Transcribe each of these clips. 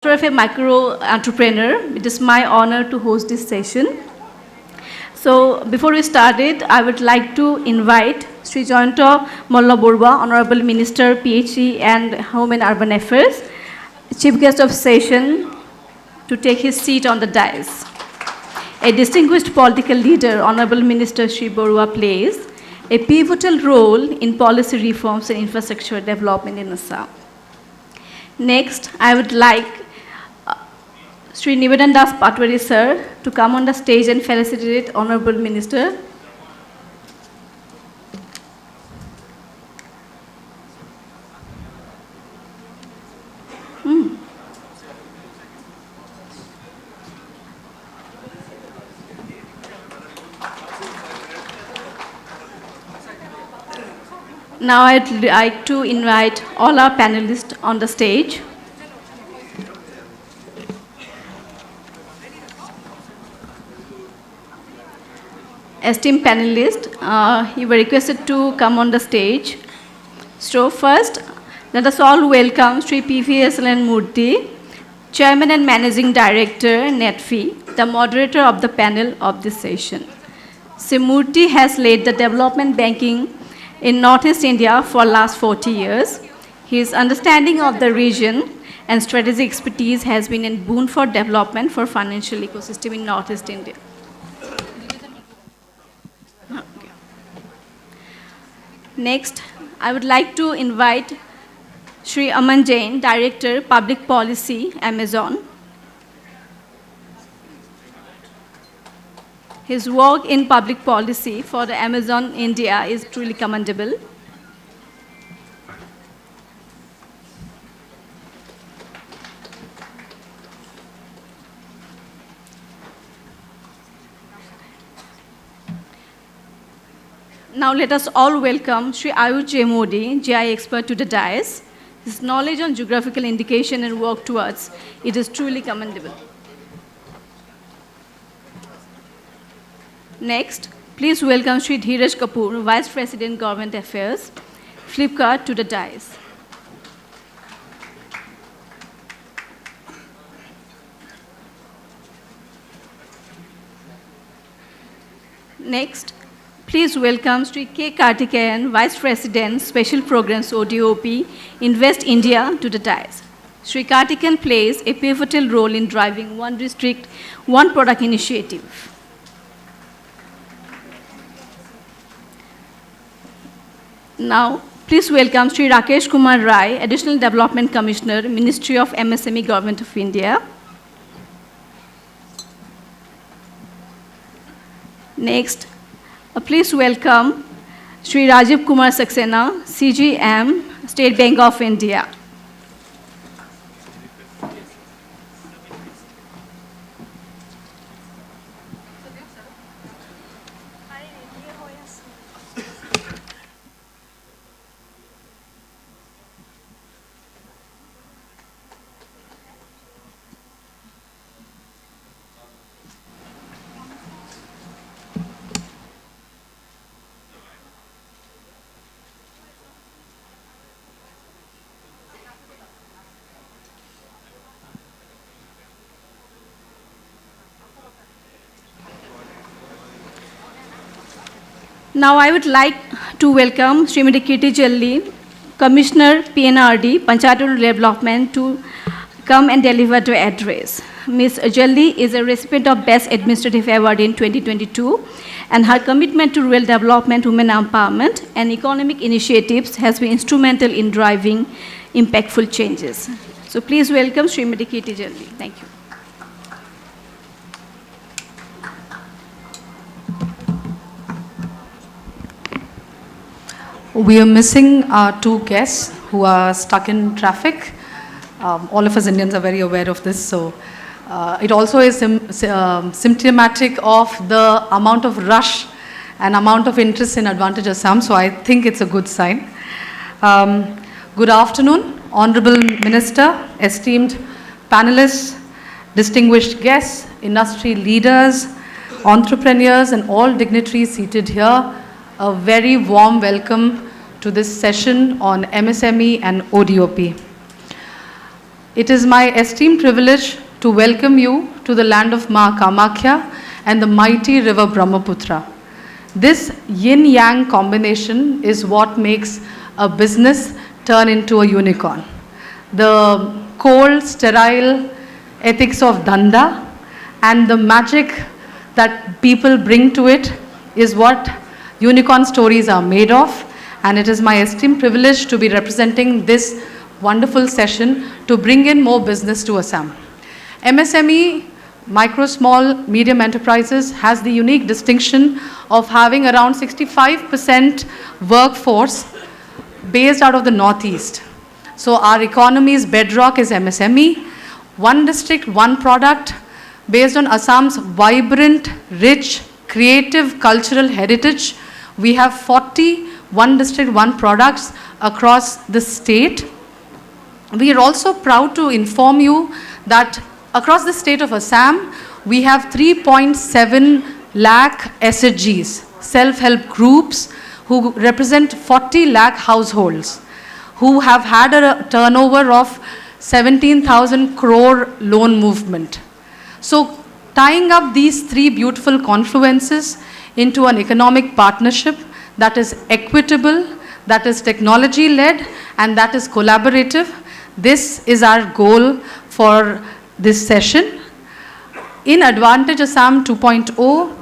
Of a micro entrepreneur, it is my honor to host this session. So before we start it, I would like to invite Sri Joyanta Molla Borba, Honorable Minister, PhD and Home and Urban Affairs, Chief Guest of Session, to take his seat on the dais. A distinguished political leader, Honorable Minister Sri Borba plays a pivotal role in policy reforms and infrastructure development in Assam. Next, I would like Sri Nivedan Das Patwari sir to come on the stage and felicitate Honorable Minister. Now I'd like to invite all our panelists on the stage. Esteemed panelists, you were requested to come on the stage. So first, let us all welcome Sri PVSLN Murthy, Chairman and Managing Director, NETFI, the moderator of the panel of this session. Sri Murthy has led the development banking in Northeast India for the last 40 years. His understanding of the region and strategic expertise has been a boon for development for financial ecosystem in Northeast India. Next, I would like to invite Sri Aman Jain, Director, Public Policy, Amazon. His work in public policy for the Amazon India is truly commendable. Now let us all welcome Sri Ayush J. Modi, GI expert, to the dais. His knowledge on geographical indication and work towards it is truly commendable. Next, please welcome Sri Dheeraj Kapoor, Vice President, Government Affairs, Flipkart, to the dais. Next, please welcome Sri K. Kartikeyan, Vice President, Special Programs ODOP, Invest India, to the dais. Sri Kartikeyan plays a pivotal role in driving One District, One Product initiative. Now, please welcome Sri Rakesh Kumar Rai, Additional Development Commissioner, Ministry of MSME, Government of India. Next, please welcome Sri Rajiv Kumar Saxena, CGM, State Bank of India. Now I would like to welcome Srimati Kirti Jalli, Commissioner PNRD, Panchayat Rural Development, to come and deliver the address. Ms. Jalli is a recipient of Best Administrative Award in 2022, and her commitment to rural development, women empowerment, and economic initiatives has been instrumental in driving impactful changes. So please welcome Srimati Kirti Jalli. Thank you. We are missing our two guests who are stuck in traffic. All of us Indians are very aware of this. So it also is symptomatic of the amount of rush and amount of interest in Advantage Assam. So I think it's a good sign. Good afternoon, Honorable Minister, esteemed panelists, distinguished guests, industry leaders, entrepreneurs, and all dignitaries seated here. A very warm welcome to this session on MSME and ODOP. it is my esteemed privilege to welcome you to the land of Ma Kamakhya and the mighty river Brahmaputra. This yin-yang combination is what makes a business turn into a unicorn. The cold, sterile ethics of Dhanda and the magic that people bring to it is what unicorn stories are made of, and it is my esteemed privilege to be representing this wonderful session to bring in more business to Assam. MSME, micro, small, medium enterprises, has the unique distinction of having around 65% workforce based out of the Northeast. So our economy's bedrock is MSME. One district, one product, based on Assam's vibrant, rich, creative cultural heritage. We have 40 one district, one products across the state. We are also proud to inform you that across the state of Assam, we have 3.7 lakh SHGs, self-help groups, who represent 40 lakh households, who have had a turnover of 17,000 crore loan movement. So tying up these three beautiful confluences into an economic partnership that is equitable, that is technology-led, and that is collaborative, this is our goal for this session. In Advantage Assam 2.0,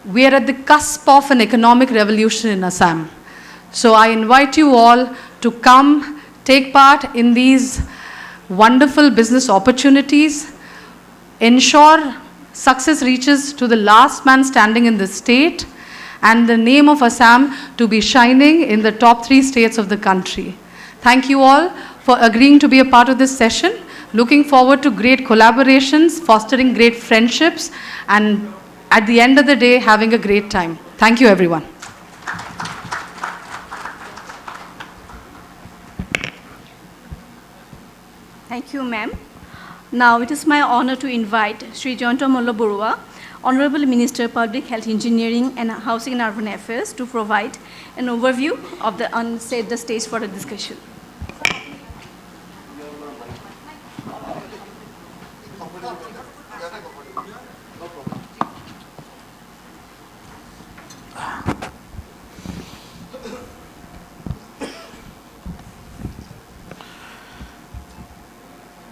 we are at the cusp of an economic revolution in Assam. So I invite you all to come, take part in these wonderful business opportunities, ensure success reaches to the last man standing in the state, and the name of Assam to be shining in the top 3 states of the country. Thank you all for agreeing to be a part of this session. Looking forward to great collaborations, fostering great friendships, and at the end of the day, having a great time. Thank you, everyone. Thank you, ma'am. Now it is my honor to invite Sri Joynto Molla Borua, Honorable Minister, Public Health Engineering and Housing and Urban Affairs, to provide an overview of set the stage for the discussion.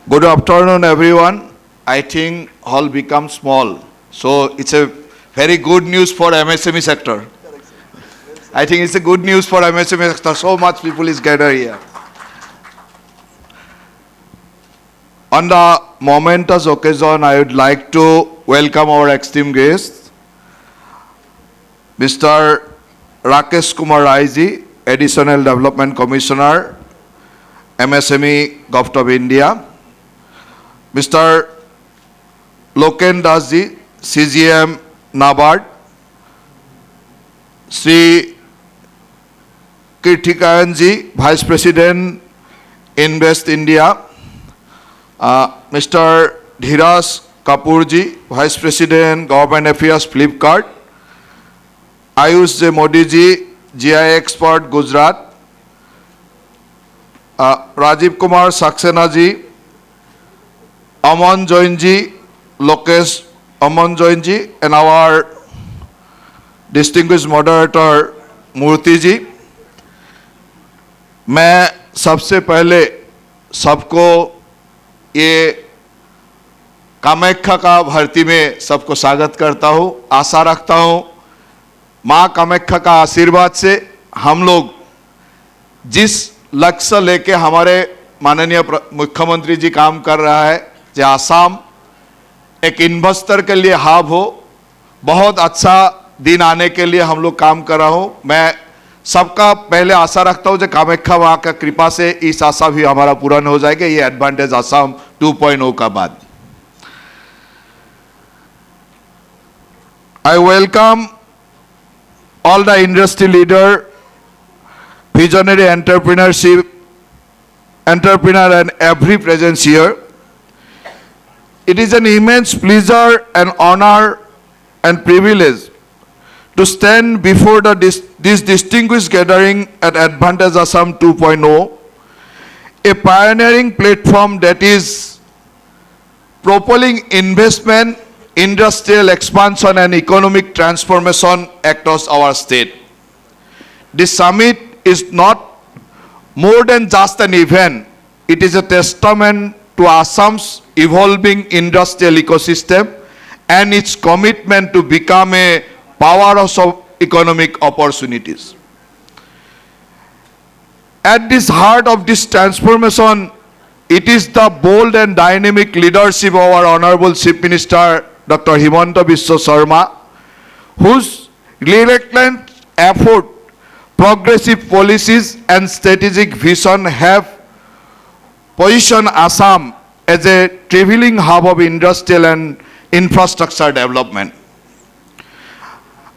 Good afternoon, everyone. I think hall becomes small, so it's a very good news for MSME sector. I think it's a good news for MSME sector. So much people is gathered here. On the momentous occasion, I would like to welcome our esteemed guest, Mr. Rakesh Kumar Raiji, Additional Development Commissioner, MSME Government of India, Mr. Loken Dasji, CGM NABARD, Sri Kirtikayanji, Vice President, Invest India, Mr. Dhiraj Kapoorji, Vice President, Government Affairs, Flipkart, Ayush J. Modiji, GI Expert, Gujarat, Rajiv Kumar Saxena ji, Aman Jainji, Lokesh Aman Jainji, and our distinguished moderator Murthy जी. मैं सबसे पहले सबको ये कामाख्या का भर्ती में सबको स्वागत करता हूँ. आशा रखता हूँ माँ कामाख्या का आशीर्वाद से हम लोग जिस लक्ष्य लेके हमारे माननीय मुख्यमंत्री जी काम कर रहा है, जो आसाम एक इन्वेस्टर के लिए हब हो, बहुत अच्छा दिन आने के लिए हम लोग काम कर रहा हूँ. मैं सबका पहले आशा रखता हूँ जो कामाख्या माँ का कृपा से इस आशा भी हमारा पूर्ण हो जाएगा ये एडवांटेज असम 2.0 का बाद. I welcome all the industry leader, visionary entrepreneur and every presence here. It is an immense pleasure and honor and privilege to stand before this distinguished gathering at Advantage Assam 2.0 a pioneering platform that is propelling investment, industrial expansion, and economic transformation across our state. This summit is not more than just an event. It is a testament to Assam's evolving industrial ecosystem and its commitment to become a powerhouse of economic opportunities. At this heart of this transformation, it is the bold and dynamic leadership of our Honorable Chief Minister, Dr. Himanta Biswa Sarma, whose relentless effort, progressive policies, and strategic vision have positioned Assam as a traveling hub of industrial and infrastructure development.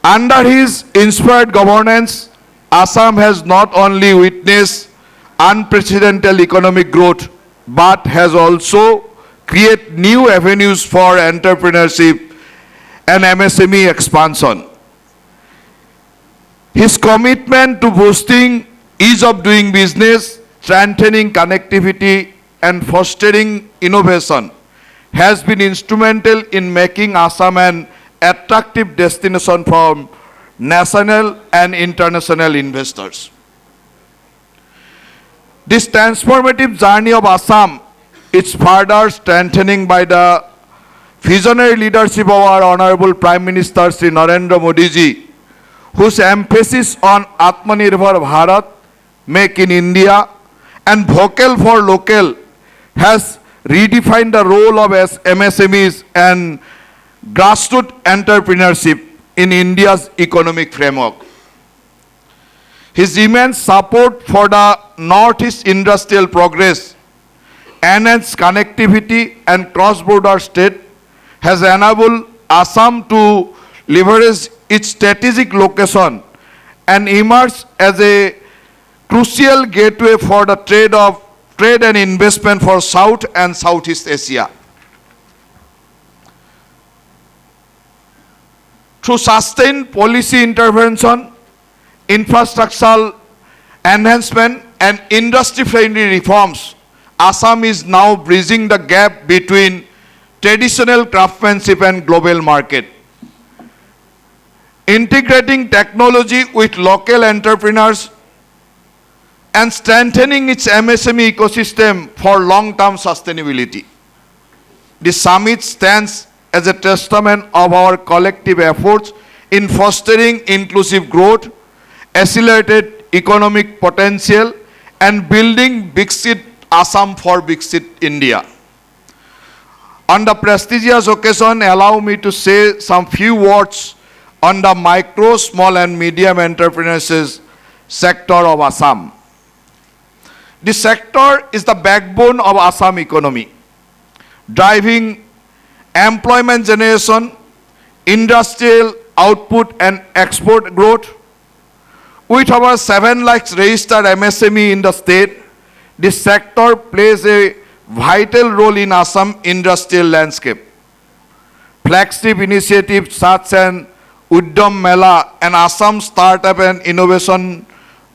Under his inspired governance, Assam has not only witnessed unprecedented economic growth, but has also created new avenues for entrepreneurship and MSME expansion. His commitment to boosting ease of doing business, strengthening connectivity, and fostering innovation has been instrumental in making Assam an attractive destination for national and international investors. This transformative journey of Assam is further strengthening by the visionary leadership of our Honorable Prime Minister Sri Narendra Modi ji, whose emphasis on Atmanirbhar Bharat, Make in India, and Vocal for Local has redefined the role of MSMEs and grassroots entrepreneurship in India's economic framework. His immense support for the Northeast industrial progress, enhanced connectivity, and cross-border trade has enabled Assam to leverage its strategic location and emerge as a crucial gateway for the trade and investment for South and Southeast Asia. Through sustained policy intervention, infrastructural enhancement, and industry-friendly reforms, Assam is now bridging the gap between traditional craftsmanship and global market. Integrating technology with local entrepreneurs and strengthening its MSME ecosystem for long-term sustainability. The summit stands as a testament of our collective efforts in fostering inclusive growth, accelerated economic potential, and building Viksit Assam for Viksit India. On the prestigious occasion, allow me to say some few words on the micro, small, and medium enterprises sector of Assam. This sector is the backbone of Assam economy, driving employment generation, industrial output, and export growth. With over 7 lakhs registered MSME in the state, this sector plays a vital role in Assam industrial landscape. Flagship initiatives such as Uddam Mela and Assam Startup and Innovation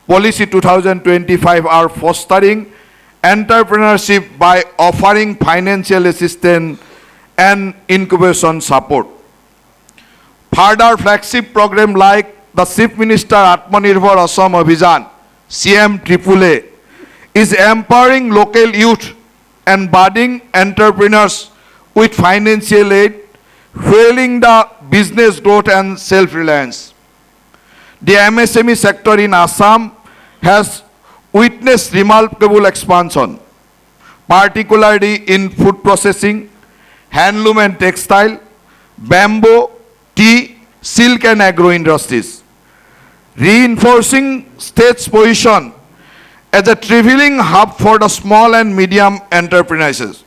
Policy 2025 are fostering entrepreneurship by offering financial assistance and incubation support. Further flagship program like the Chief Minister Atmanirbhar Assam Abhijan, CM AAA, is empowering local youth and budding entrepreneurs with financial aid, fueling the business growth and self-reliance. The MSME sector in Assam has witnessed remarkable expansion, particularly in food processing, handloom and textile, bamboo, tea, silk and agro industries, reinforcing state's position as a traveling hub for the small and medium enterprises.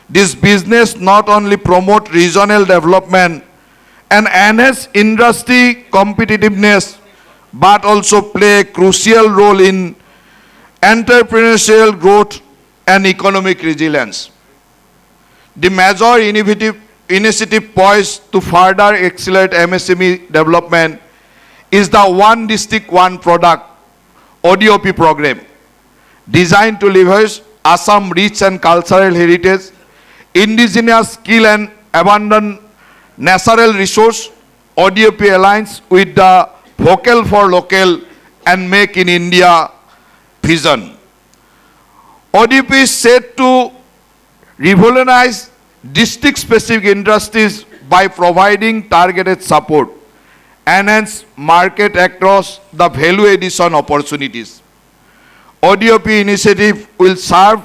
This business not only promote regional development and enhance industry competitiveness, but also play a crucial role in entrepreneurial growth and economic resilience. The major initiative poised to further accelerate MSME development is the One District, One Product ODOP program, designed to leverage Assam rich and cultural heritage, indigenous skill and abundant natural resource. ODOP aligns with the vocal for local and make in India vision. ODOP is set to revolutionize district-specific industries by providing targeted support, enhance market across the value addition opportunities. ODOP initiative will serve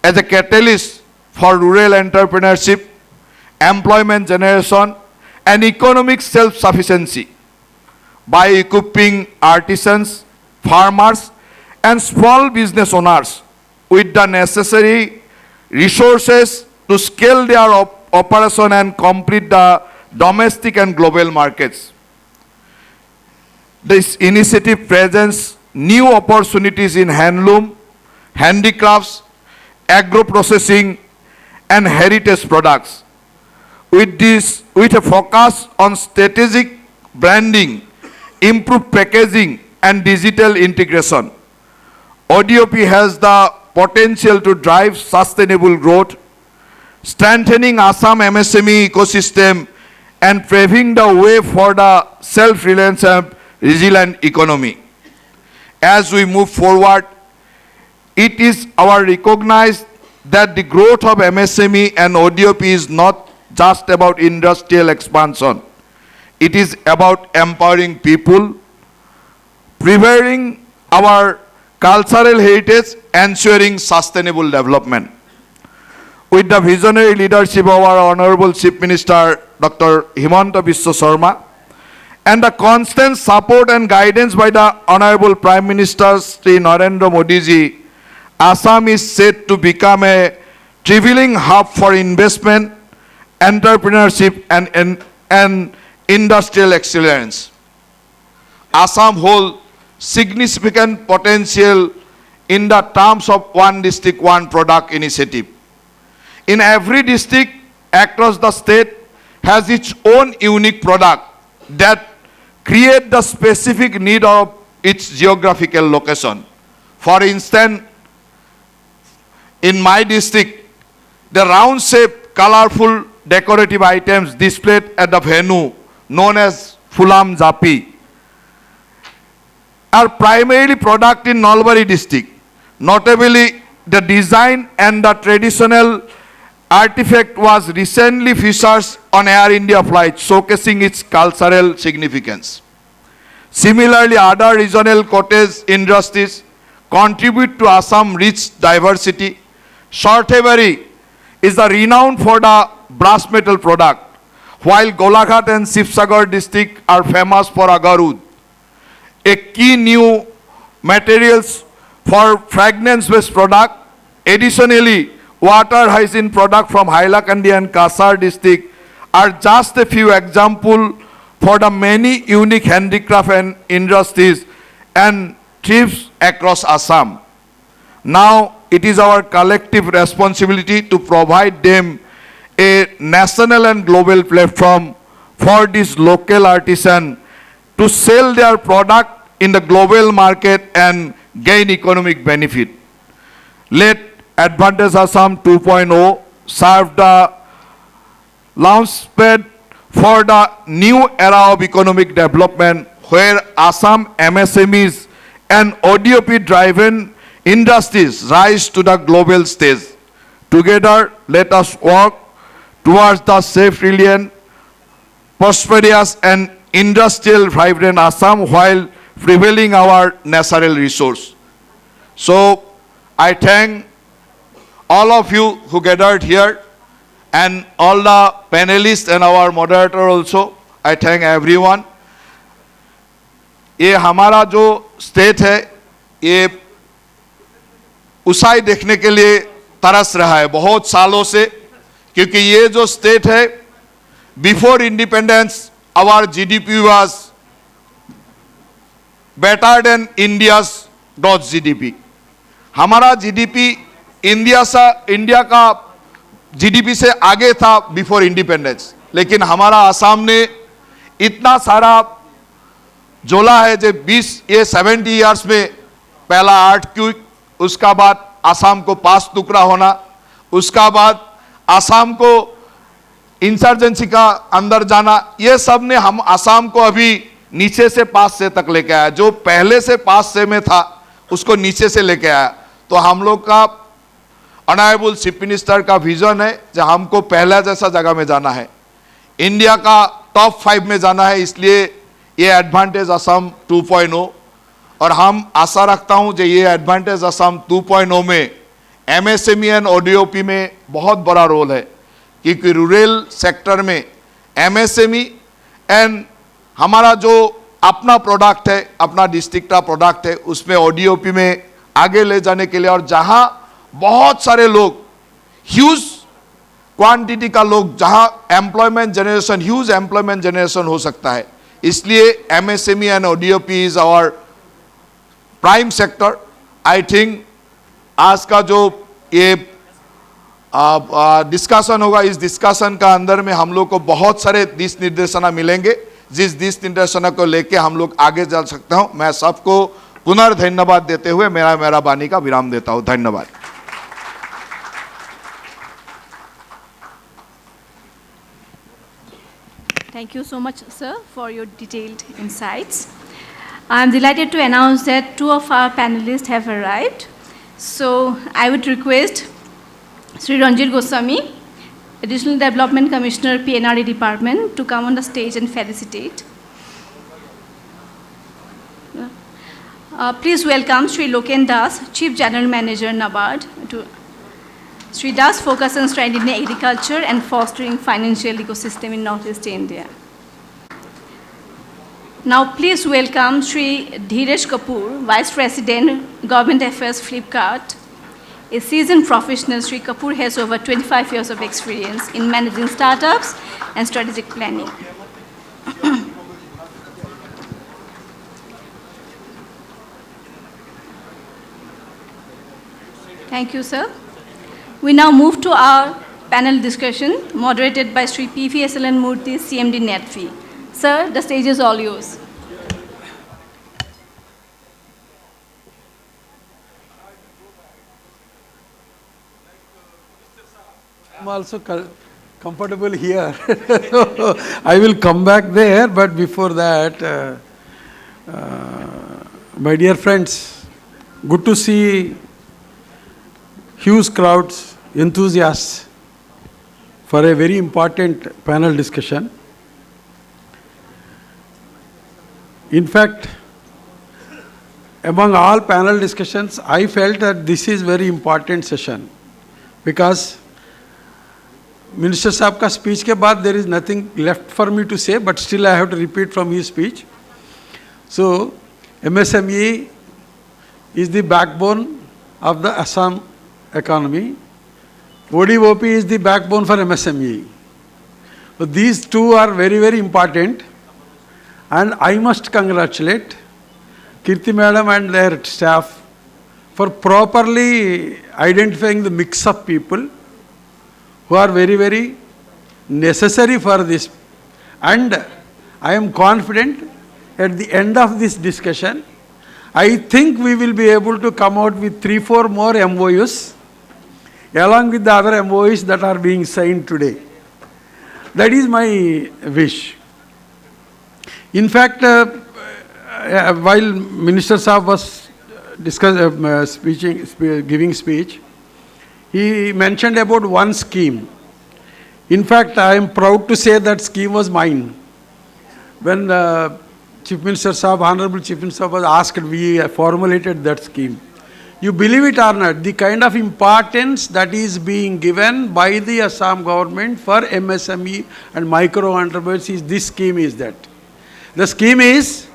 as a catalyst for rural entrepreneurship, employment generation, and economic self-sufficiency by equipping artisans, farmers, and small business owners with the necessary resources to scale their operation and complete the domestic and global markets. This initiative presents new opportunities in handloom, handicrafts, agro-processing, and heritage products. With a focus on strategic branding, improved packaging, and digital integration, ODOP has the potential to drive sustainable growth, strengthening Assam MSME ecosystem, and paving the way for the self-reliant and resilient economy. As we move forward, it is our recognized that the growth of MSME and ODOP is not just about industrial expansion. It is about empowering people, preserving our cultural heritage, ensuring sustainable development. With the visionary leadership of our Honorable Chief Minister, Dr. Himanta Biswa Sarma, and the constant support and guidance by the Honorable Prime Minister Sri Narendra Modi ji, Assam is set to become a traveling hub for investment, entrepreneurship, and industrial excellence. Assam holds significant potential in the terms of one district, one product initiative. In every district across the state has its own unique product that create the specific need of its geographical location. For instance, in my district, the round-shaped, colorful, decorative items displayed at the venue known as Fulam Japi are primarily product in Nalbari district. Notably, the design and the traditional artifact was recently featured on Air India flight, showcasing its cultural significance. Similarly, other regional cottage industries contribute to Assam's rich diversity. Shorthavari is renowned for the brass metal product, while Golaghat and Sibsagar district are famous for agarud, a key new materials for fragrance-based product. Additionally, water hygiene product from Hailakandi and Kasar district are just a few examples for the many unique handicraft and industries and thrives across Assam. Now, it is our collective responsibility to provide them a national and global platform for these local artisans to sell their product in the global market and gain economic benefit. Let Advantage Assam 2.0 serve the launchpad for the new era of economic development where Assam MSMEs and ODOP-driven industries rise to the global stage. Together, let us work towards the safe, resilient, prosperous, and industrial vibrant Assam while prevailing our natural resource. So, I thank all of you who gathered here and all the panelists and our moderator also. I thank everyone. ये हमारा जो state है ये ऊंचाई देखने के लिए तरस रहा है बहुत सालों से, क्योंकि ये जो स्टेट है before independence our GDP was better than India's gross GDP. हमारा जीडीपी इंडिया का जीडीपी से आगे था बिफोर इंडिपेंडेंस, लेकिन हमारा असम ने इतना सारा जोला है जो 70 इयर्स में पहला अर्थक्वेक, उसका बाद आसाम को 5 टुकड़ा होना, उसका बाद आसाम को इंसर्जेंसी का अंदर जाना, ये सब ने हम आसाम को अभी नीचे से 5 से तक लेके आया। जो पहले से 5 से में था उसको नीचे से लेके आया। तो हम लोग का ऑनरेबल चीफ मिनिस्टर का विजन है जो हमको पहला जैसा जगह में जाना है, इंडिया का टॉप 5 में जाना है। इसलिए ये एडवांटेज असम 2.0, और हम आशा रखता हूं कि ये एडवांटेज असम 2.0 में MSME एंड ODOP में बहुत बड़ा रोल है, क्योंकि रूरल सेक्टर में MSME एंड हमारा जो अपना प्रोडक्ट है, अपना डिस्ट्रिक्ट का प्रोडक्ट है, उसमें ODOP में आगे ले जाने के लिए, और जहां बहुत सारे लोग, ह्यूज क्वांटिटी का लोग, जहां employment generation, huge employment generation हो सकता है, इसलिए MSME and ODOP is our prime sector. I think आज का जो ये डिस्कशन होगा, इस डिस्कशन का अंदर में हम लोग को बहुत सारे दिश निर्देशना मिलेंगे, जिस दिश निर्देशना को लेके हम लोग आगे चल सकते हो। मैं सबको पुनर्धन्यवाद देते हुए मेरा वाणी का विराम देता हूं। धन्यवाद। Thank you so much, sir, for your detailed insights. I'm delighted to announce that 2 of our panelists have arrived. So I would request Sri Ranjit Goswami, Additional Development Commissioner, PNRD Department, to come on the stage and felicitate. Please welcome Sri Loken Das, Chief General Manager, NABARD. Sri Das focuses on strengthening agriculture and fostering financial ecosystem in Northeast India. Now please welcome Sri Dheeresh Kapoor, Vice President, Government Affairs, Flipkart. A seasoned professional, Sri Kapoor has over 25 years of experience in managing startups and strategic planning. Thank you, sir. We now move to our panel discussion, moderated by Sri PVSLN Murthy, CMD NETFI. Sir, the stage is all yours. I'm also comfortable here. I will come back there, but before that, my dear friends, good to see huge crowds, enthusiasts for a very important panel discussion. In fact, among all panel discussions, I felt that this is very important session because Minister Saab ka speech ke baad there is nothing left for me to say, but still I have to repeat from his speech. So, MSME is the backbone of the Assam economy. ODOP is the backbone for MSME. So these two are very, very important, and I must congratulate Kirti Madam and their staff for properly identifying the mix of people who are very, very necessary for this. And I am confident at the end of this discussion, I think we will be able to come out with 3-4 more MOUs along with the other MOUs that are being signed today. That is my wish. In fact, while Minister Saab was giving speech, he mentioned about one scheme. In fact, I am proud to say that scheme was mine. When Chief Minister Saab, Honorable Chief Minister Saab was asked, we formulated that scheme. You believe it or not, the kind of importance that is being given by the Assam government for MSME and micro enterprises, this scheme is that. The scheme is,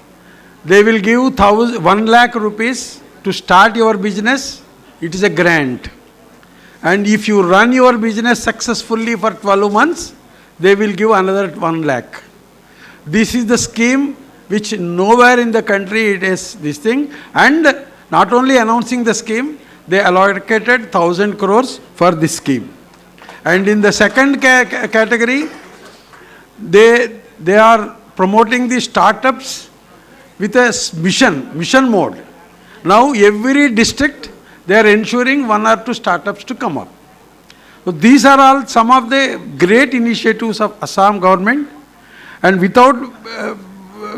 they will give 1 lakh rupees to start your business. It is a grant. And if you run your business successfully for 12 months, they will give another 1 lakh. This is the scheme which nowhere in the country it is this thing. And not only announcing the scheme, they allocated 1,000 crores for this scheme. And in the second category, they are promoting the startups with a mission mode. Now every district, they are ensuring 1 or 2 startups to come up. So these are all some of the great initiatives of Assam government, and without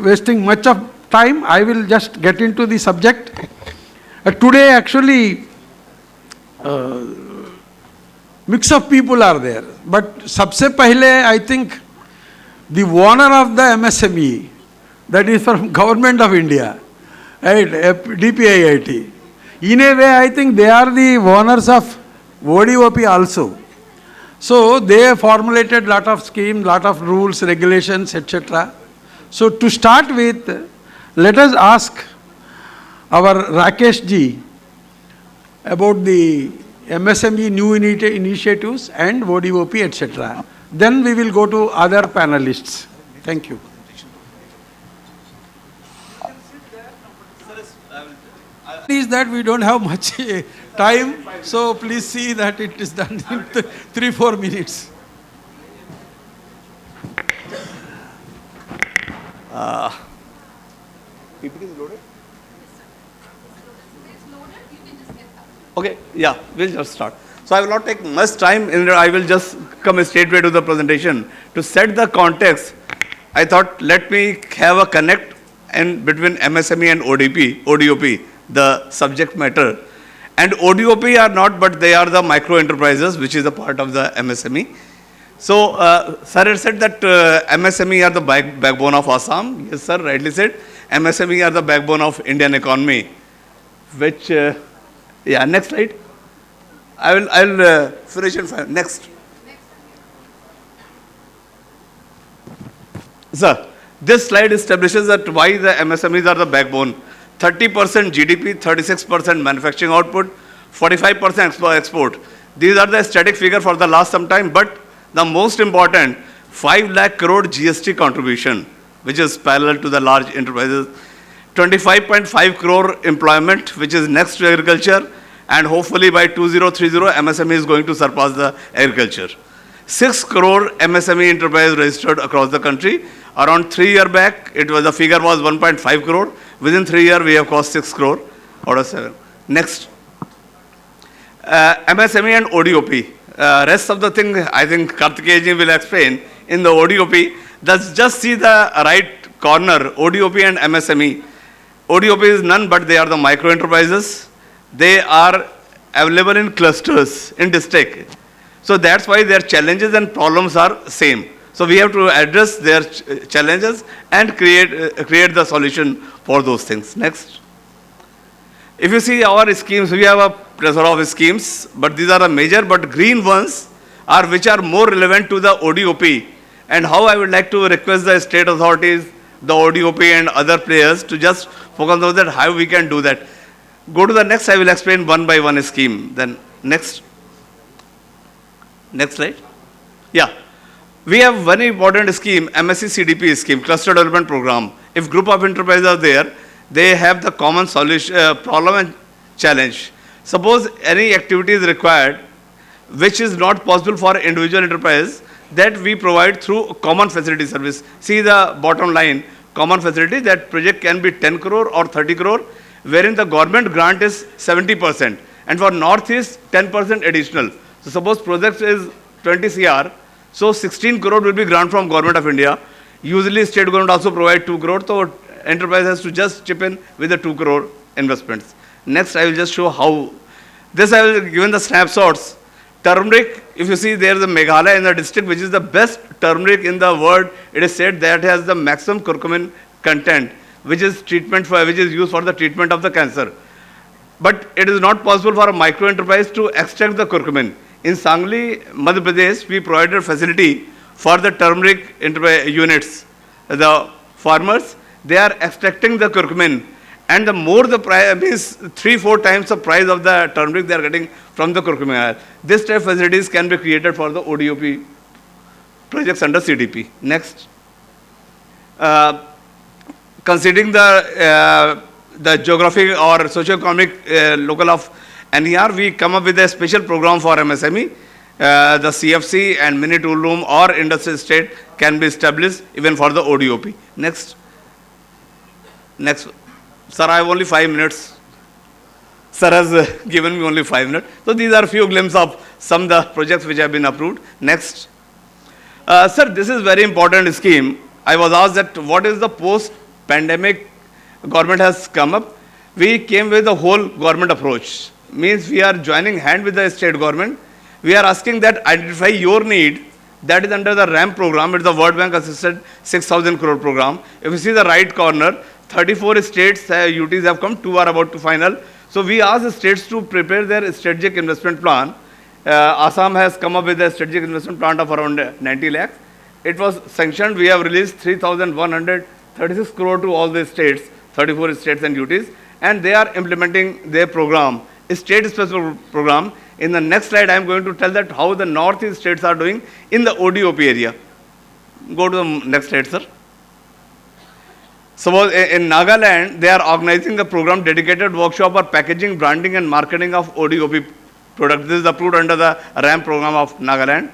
wasting much of time, I will just get into the subject. Today actually mix of people are there, but sabse pehle I think the owner of the MSME, that is from Government of India, right, DPIIT. In a way, I think they are the owners of ODOP also. So they formulated lot of schemes, lot of rules, regulations, etc. So to start with, let us ask our Rakesh ji about the MSME new initiatives and ODOP, etc. Then we will go to other panelists. Thank you. Is that we don't have much time, so please see that it is done in 3-4 minutes. PPT is loaded? Okay, yeah, we'll just start. So I will not take much time, I will just come straightway to the presentation. To set the context, I thought let me have a connect in between MSME and ODOP, the subject matter. And ODOP are not, but they are the micro enterprises, which is a part of the MSME. So, sir had said that MSME are the backbone of Assam. Yes, sir, rightly said. MSME are the backbone of Indian economy, which, yeah, next slide. I'll finish in 5. Next. Sir, this slide establishes that why the MSMEs are the backbone. 30% GDP, 36% manufacturing output, 45% export. These are the static figure for the last some time, but the most important, 5 lakh crore GST contribution, which is parallel to the large enterprises, 25.5 crore employment, which is next to agriculture, and hopefully by 2030, MSME is going to surpass the agriculture. 6 crore MSME enterprise registered across the country. Around 3 years back, the figure was 1.5 crore. Within 3 years, we have crossed 6 crore out of 7. Next. MSME and ODOP. Rest of the thing, I think Kartikeya will explain. In the ODOP, let's just see the right corner, ODOP and MSME. ODOP is none, but they are the micro enterprises. They are available in clusters, in district. So that's why their challenges and problems are same. So we have to address their challenges and create the solution for those things. Next. If you see our schemes, we have a plethora of schemes, but these are the major, but green ones are which are more relevant to the ODOP. And how I would like to request the state authorities, the ODOP and other players to just focus on that, how we can do that. Go to the next, I will explain one by one scheme. Then next. Next slide. Yeah. We have one important scheme, MSc CDP scheme, Cluster Development Program. If group of enterprises are there, they have the common solution, problem and challenge. Suppose any activity is required, which is not possible for individual enterprise, that we provide through common facility service. See the bottom line, common facility, that project can be 10 crore or 30 crore, wherein the government grant is 70%. And for Northeast, 10% additional. So suppose project is 20 CR, so 16 crore will be grant from Government of India. Usually state government also provide 2 crore, so enterprise has to just chip in with the 2 crore investments. Next, I will just show how. This I will given the snapshots. Turmeric, if you see there is a Meghalaya in the district, which is the best turmeric in the world. It is said that has the maximum curcumin content, which is used for the treatment of the cancer. But it is not possible for a micro enterprise to extract the curcumin. In Sangli, Madhya Pradesh, we provided facility for the turmeric units. The farmers, they are extracting the curcumin, and the more the price means 3-4 times the price of the turmeric they are getting from the curcumin. This type of facilities can be created for the ODOP projects under CDP. Next. Considering the geographic or socio-economic local of NER, we come up with a special program for MSME. The CFC and mini tool room or industrial estate can be established even for the ODOP. Next. Next. Sir, I have only 5 minutes. Sir has given me only 5 minutes. So these are few glimpses of some of the projects which have been approved. Next. Sir, this is very important scheme. I was asked that what is the post-pandemic government has come up. We came with a whole government approach. Means we are joining hand with the state government. We are asking that identify your need. That is under the RAM program. It's the World Bank assisted 6,000 crore program. If you see the right corner, 34 states, UTs have come, 2 are about to final. So we ask the states to prepare their strategic investment plan. Assam has come up with a strategic investment plan of around 90 lakhs. It was sanctioned. We have released 3,136 crore to all the states, 34 states and UTs, and they are implementing their program, a state-specific program. In the next slide, I am going to tell that how the northeast states are doing in the ODOP area. Go to the next slide, sir. Suppose in Nagaland, they are organizing a program dedicated workshop for packaging, branding and marketing of ODOP products. This is approved under the RAM program of Nagaland.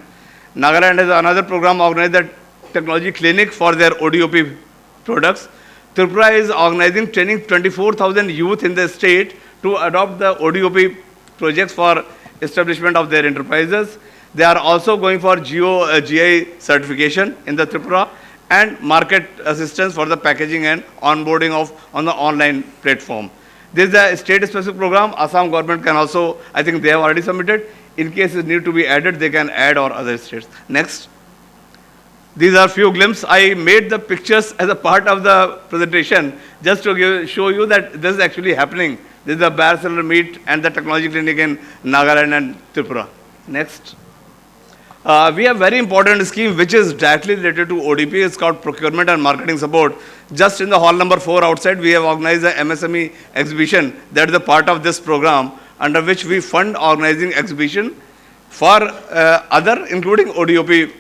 Nagaland has another program organized the technology clinic for their ODOP products. Tripura is organizing training 24,000 youth in the state to adopt the ODOP projects for establishment of their enterprises. They are also going for GI certification in the Tripura and market assistance for the packaging and onboarding on the online platform. This is a state-specific program. Assam government can also, I think they have already submitted. In case it need to be added, they can add or other states. Next. These are few glimpses. I made the pictures as a part of the presentation just to show you that this is actually happening. This is the Barcelona meet and the technology clinic in Nagaland and Tripura. Next. We have very important scheme which is directly related to ODP. It's called procurement and marketing support. Just in the hall number 4 outside, we have organized the MSME exhibition. That is a part of this program under which we fund organizing exhibition for other including ODOP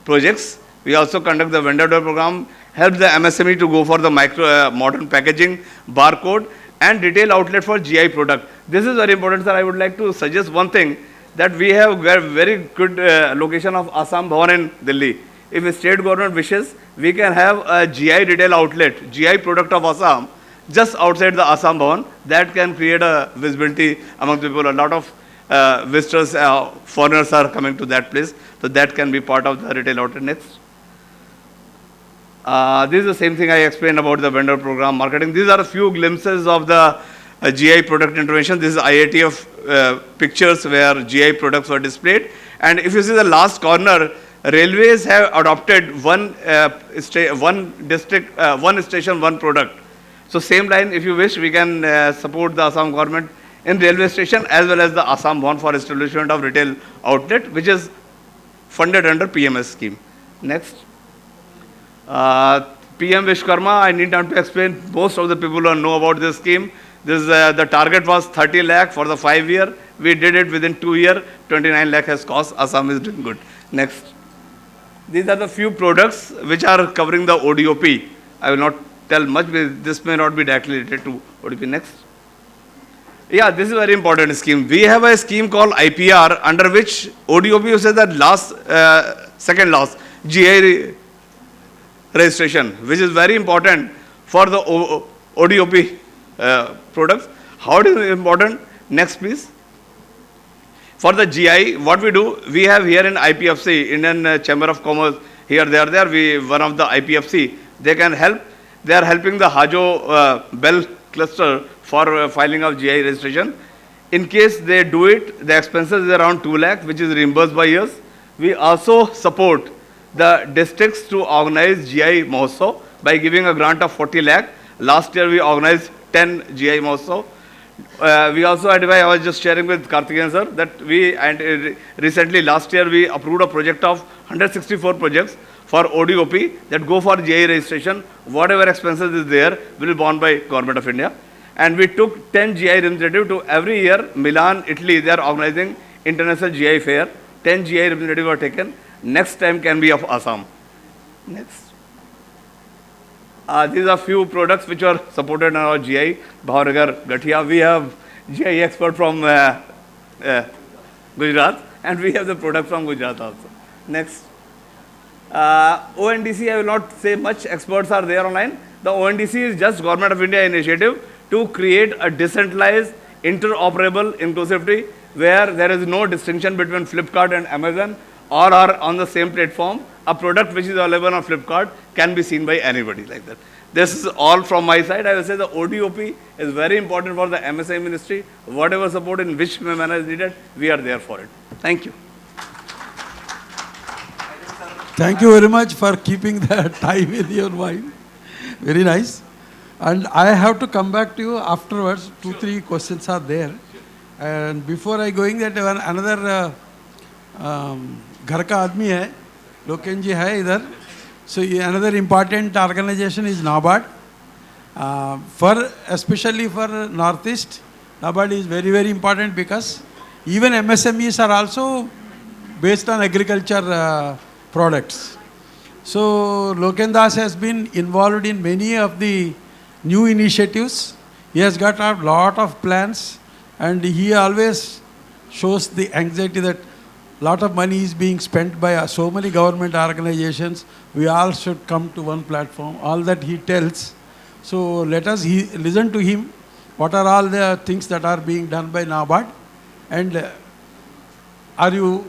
projects. We also conduct the vendor day program, help the MSME to go for the modern packaging, barcode and retail outlet for GI product. This is very important, sir. I would like to suggest one thing, that we have very good location of Assam Bhawan in Delhi. If the state government wishes, we can have a GI retail outlet, GI product of Assam, just outside the Assam Bhawan. That can create a visibility among people. A lot of visitors, foreigners are coming to that place. So that can be part of the retail outlet. Next. This is the same thing I explained about the vendor program marketing. These are a few glimpses of the GI product intervention. This is IIT of pictures where GI products were displayed. And if you see the last corner, railways have adopted one district, one station, one product. So same line, if you wish, we can support the Assam government in railway station as well as the Assam Bond for establishment of retail outlet, which is funded under PMS scheme. Next. PM Vishkarma, I need not to explain. Most of the people who know about this scheme. This the target was 30 lakh for the 5 year. We did it within 2 years. 29 lakh has cost. Assam is doing good. Next. These are the few products which are covering the ODOP. I will not tell much because this may not be directly related to ODOP. Next. Yeah, this is a very important scheme. We have a scheme called IPR under which ODOP says that last, second last, GI registration, which is very important for the ODOP products. How it is important? Next, please. For the GI, what we do, we have here in IPFC, Indian Chamber of Commerce, here they are there, one of the IPFC, they can help. They are helping the Hajo Bell cluster for filing of GI registration. In case they do it, the expenses is around 2 lakh, which is reimbursed by us. We also support the districts to organize GI Mahotsav by giving a grant of 40 lakh. Last year we organized 10 GI Mahotsav. We also advise, I was just sharing with Karthikeyan sir, that recently last year we approved a project of 164 projects for ODOP that go for GI registration. Whatever expenses is there will be borne by Government of India. And we took 10 GI representatives to every year, Milan, Italy, they are organizing international GI fair. 10 GI representatives were taken. Next time can be of Assam. Next. These are few products which are supported in our GI. Bhavnagar, Gathia. We have GI expert from Gujarat and we have the product from Gujarat also. Next. ONDC, I will not say much. Experts are there online. The ONDC is just Government of India initiative to create a decentralized interoperable inclusivity, where there is no distinction between Flipkart and Amazon or are on the same platform. A product which is available on Flipkart can be seen by anybody like that. This is all from my side. I will say the ODOP is very important for the MSME ministry. Whatever support in which manner is needed, we are there for it. Thank you. Thank you very much for keeping the time in your mind. Very nice. And I have to come back to you afterwards. 2-3 questions are there. And before I going that another घर का आदमी है, लोकेन जी है इधर. So another important organization is NABARD. Especially for Northeast, NABARD is very, very important because even MSMEs are also based on agriculture products. So Loken Das has been involved in many of the new initiatives. He has got a lot of plans, and he always shows the anxiety that lot of money is being spent by so many government organizations. We all should come to one platform, all that he tells. So let us listen to him. What are all the things that are being done by NABARD? And are you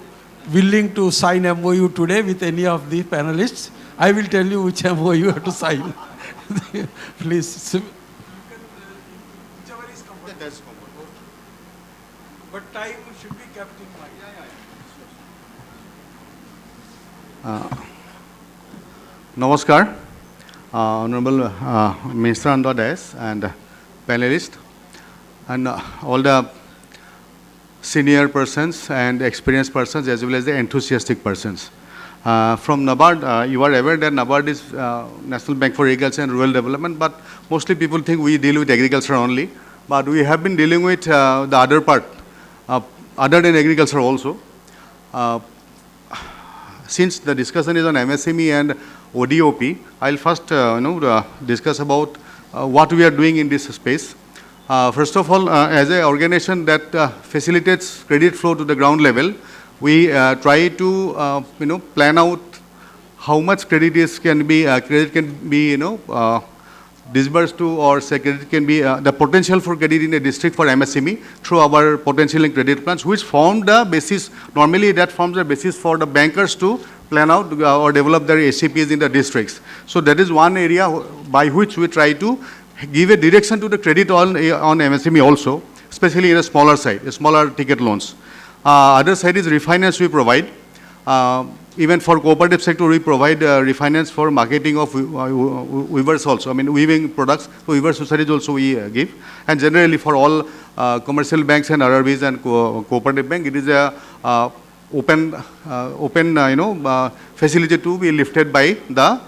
willing to sign MOU today with any of the panelists? I will tell you which MOU you have to sign. Please. Whichever is comfortable. But time should be kept in mind. Namaskar, Honorable Minister on the dais and panelists, and all the senior persons and experienced persons as well as the enthusiastic persons. From NABARD, you are aware that NABARD is National Bank for Agriculture and Rural Development, but mostly people think we deal with agriculture only. But we have been dealing with the other part, other than agriculture also. Since the discussion is on MSME and ODOP, I'll first discuss about what we are doing in this space. First of all, as an organization that facilitates credit flow to the ground level, we try to plan out how much credit can be disbursed to, or say credit can be the potential for credit in a district for MSME through our potential and credit plans, which form the basis. Normally, that forms the basis for the bankers to plan out or develop their ACPs in the districts. So that is one area by which we try to give a direction to the credit on MSME also, especially in a smaller side, smaller ticket loans. Other side is refinance we provide. Even for cooperative sector, we provide refinance for marketing of weavers also. I mean, weaving products, so weaver societies also we give. And generally for all commercial banks and RRBs and cooperative bank, it is a open facility to be lifted by the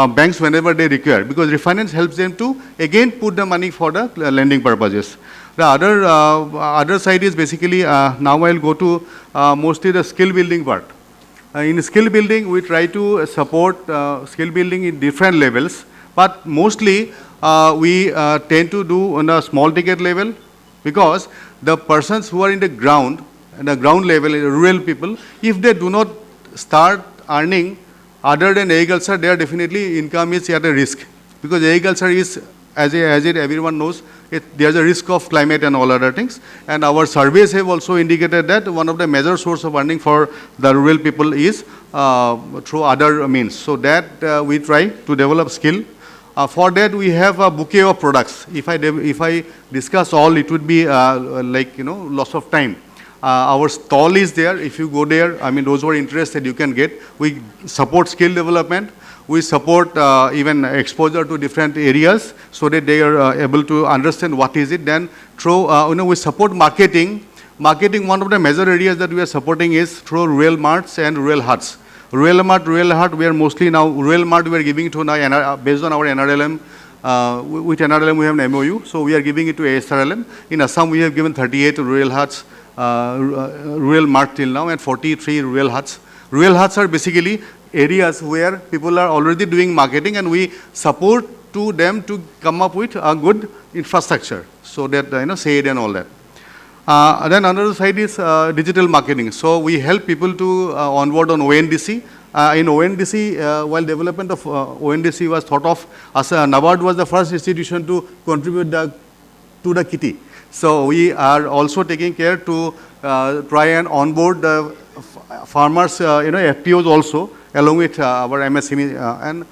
banks whenever they require, because refinance helps them to again put the money for the lending purposes. The other side is basically, now I'll go to mostly the skill building part. In skill building, we try to support skill building in different levels, but mostly we tend to do on a small ticket level, because the persons who are in the ground level, rural people, if they do not start earning other than agriculture, their definitely income is at a risk, because agriculture is, as everyone knows, there's a risk of climate and all other things. And our surveys have also indicated that one of the major source of earning for the rural people is through other means. So that we try to develop skill. For that, we have a bouquet of products. If I discuss all, it would be loss of time. Our stall is there. If you go there, I mean, those who are interested, you can get. We support skill development. We support even exposure to different areas so that they are able to understand what is it. Then through, we support marketing. Marketing, one of the major areas that we are supporting is through rural marts and rural huts. Rural mart, we are mostly now, rural mart we are giving to now, based on our NRLM. With NRLM we have an MOU, so we are giving it to ASRLM. In Assam we have given 38 rural huts, rural mart till now, and 43 rural huts. Rural huts are basically areas where people are already doing marketing, and we support to them to come up with a good infrastructure, so that shade and all that. Then another side is digital marketing. So we help people to onboard on ONDC. In ONDC, while development of ONDC was thought of, as NABARD was the first institution to contribute to the kitty. So we are also taking care to try and onboard the farmers, FPOs also, along with our MSME. And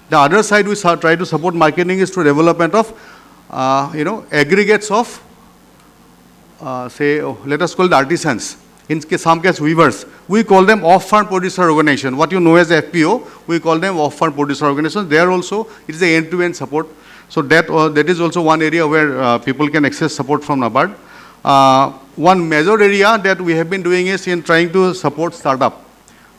the other side we try to support marketing is to development of, aggregates of, let us call it artisans. In some case, weavers. We call them off-farm producer organization. What you know as FPO, we call them off-farm producer organizations. There also, it is a end-to-end support. So that is also one area where people can access support from NABARD. One major area that we have been doing is in trying to support startups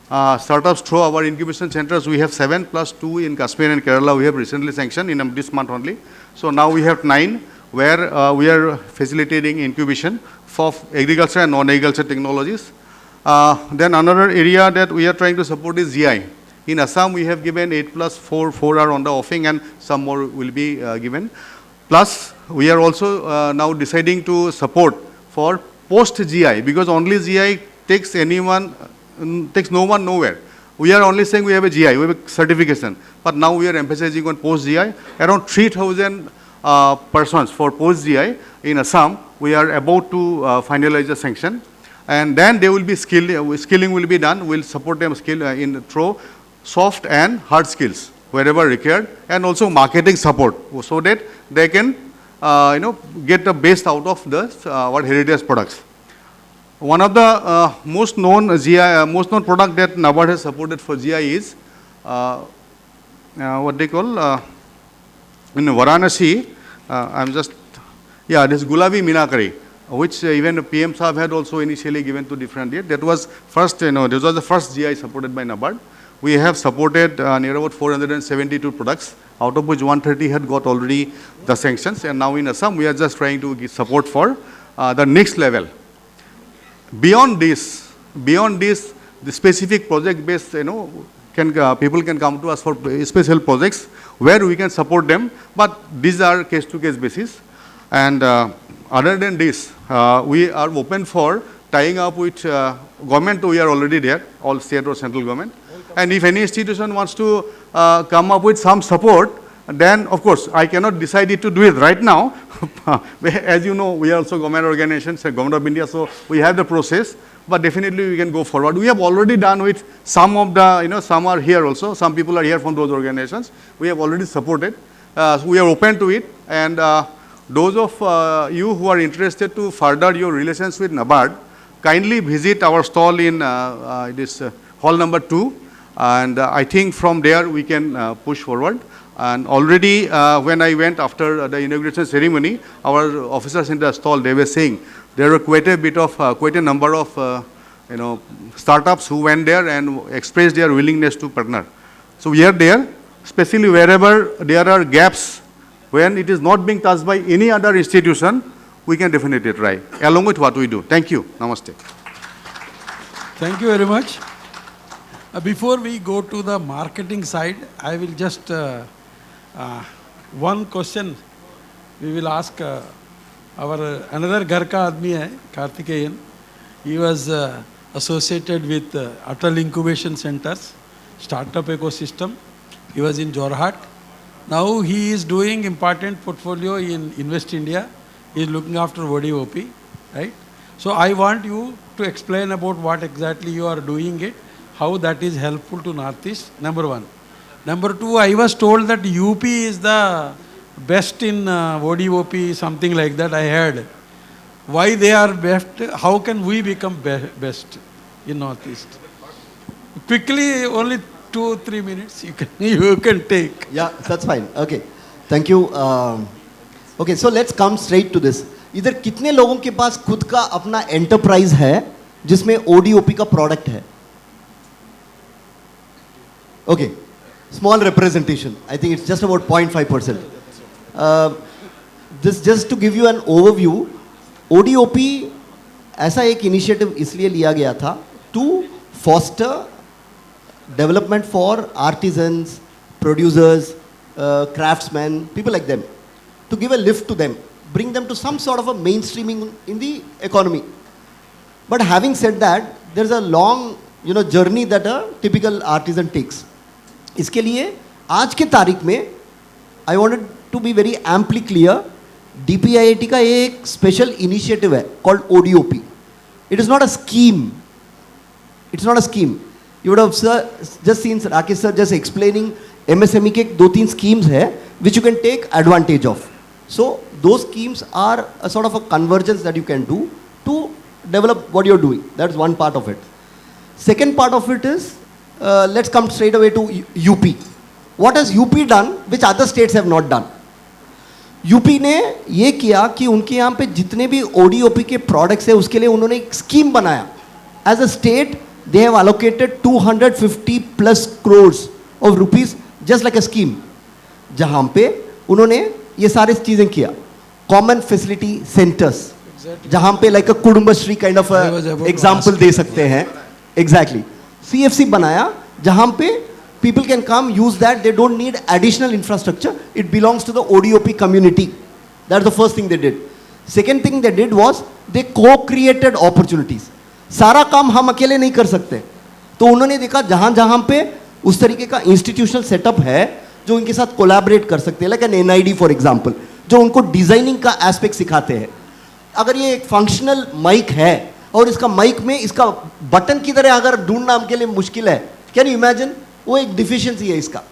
through our incubation centers. We have 7 plus 2 in Kashmir and Kerala. We have recently sanctioned in this month only. So now we have 9 where we are facilitating incubation for agriculture and non-agriculture technologies. Then another area that we are trying to support is GI. In Assam, we have given 8 plus 4 are on the offing, and some more will be given. Plus, we are also now deciding to support for post-GI, because only GI takes no one nowhere. We are only saying we have a GI, we have a certification, but now we are emphasizing on post-GI. Around 3,000 persons for post-GI in Assam, we are about to finalize the sanction. And then they will be skilling will be done. We'll support them through soft and hard skills wherever required, and also marketing support so that they can get the best out of our heritage products. One of the most known product that NABARD has supported for GI is what they call in Varanasi. This Gulabi Minakari, which even PM Saab had also initially given to different years. That was first, this was the first GI supported by NABARD. We have supported near about 472 products, out of which 130 had got already the sanctions, and now in Assam we are just trying to give support for the next level. Beyond this, the specific project-based, people can come to us for special projects where we can support them, but these are case-to-case basis. And other than this, we are open for tying up with government. We are already there, all state or central government. And if any institution wants to come up with some support, then of course I cannot decide it to do it right now. As you know, we are also government organizations, Government of India, so we have the process. But definitely we can go forward. We have already done with some of the, some are here also. Some people are here from those organizations. We have already supported. We are open to it. And those of you who are interested to further your relations with NABARD, kindly visit our stall in this hall number 2. And I think from there we can push forward. And already when I went after the inauguration ceremony, our officers in the stall, they were saying there were quite a number of startups who went there and expressed their willingness to partner. So we are there, especially wherever there are gaps, when it is not being touched by any other institution, we can definitely try, along with what we do. Thank you. Namaste. Thank you very much. Before we go to the marketing side, I will just, one question we will ask our another Garka Admi hai, Karthikeyan. He was associated with Atal Incubation Centers, startup ecosystem. He was in Jorhat. Now he is doing important portfolio in Invest India. He is looking after ODOP, right? So I want you to explain about what exactly you are doing it, how that is helpful to Northeast, number one. Number two, I was told that UP is the best in ODOP, something like that I heard. Why they are best? How can we become best in Northeast? Quickly, only 2-3 minutes you can take. Yeah, that's fine. Okay, thank you. Okay, so let's come straight to this. इधर कितने लोगों के पास खुद का अपना enterprise है जिसमें ODOP का प्रोडक्ट है? Okay, small representation. I think it's just about 0.5%. This just to give you an overview, ODOP ऐसा एक इनिशिएटिव इसलिए लिया गया था to foster development for artisans, producers, craftsmen, people like them, to give a lift to them, bring them to some sort of a mainstreaming in the economy. But having said that, there's a long journey that a typical artisan takes. इसके लिए आज के तारीख में I wanted to be very amply clear DPIIT का ये एक special initiative है called ODOP. It is not a scheme. It's not a scheme. You would have just seen Rakesh sir just explaining MSME के दो तीन schemes है which you can take advantage of. So those schemes are a sort of a convergence that you can do to develop what you're doing. That's one part of it. Second part of it is, let's come straight away to UP. What has UP done which other states have not done? UP ने ये किया कि उनके यहाँ पे जितने भी ODOP के प्रोडक्ट्स है उसके लिए उन्होंने एक स्कीम बनाया. As a state they have allocated 250+ crores of rupees just like a scheme, जहाँ पे उन्होंने ये सारी चीज़ें किया. कॉमन फैसिलिटी सेंटर्स, जहाँ पे like a Kudumbashree kind of example दे सकते हैं. एग्जैक्टली. CFC बनाया जहाँ पे people can come, use that, they don't need additional infrastructure, it belongs to the ODOP community. That's the first thing they did. Second thing they did was they co-created opportunities. सारा काम हम अकेले नहीं कर सकते, तो उन्होंने देखा जहाँ जहाँ पे उस तरीके का इंस्टीट्यूशनल सेटअप है जो उनके साथ कोलैबोरेट कर सकते हैं, like an NID for example, जो उनको डिजाइनिंग का एस्पेक्ट सिखाते हैं. अगर ये एक फंक्शनल माइक है और इसका माइक में इसका बटन की तरह अगर ढूंढना हमके लिए मुश्किल है, कैन यू इमेजिन, वो एक डिफिशियंसी है इसका.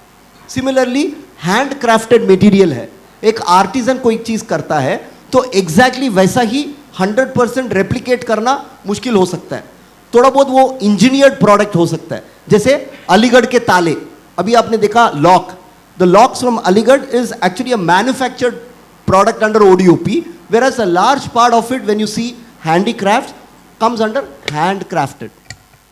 सिमिलरली हैंड क्राफ्टेड मटेरियल है, एक आर्टिजन कोई चीज करता है तो एग्जैक्टली वैसा ही 100% रेप्लिकेट करना मुश्किल हो सकता है. थोड़ा बहुत वो इंजीनियर्ड प्रोडक्ट हो सकता है, जैसे अलीगढ़ के ताले. अभी आपने देखा lock, the locks from Aligarh is actually a manufactured product under ODOP, whereas a large part of it when you see handicrafts comes under handcrafted.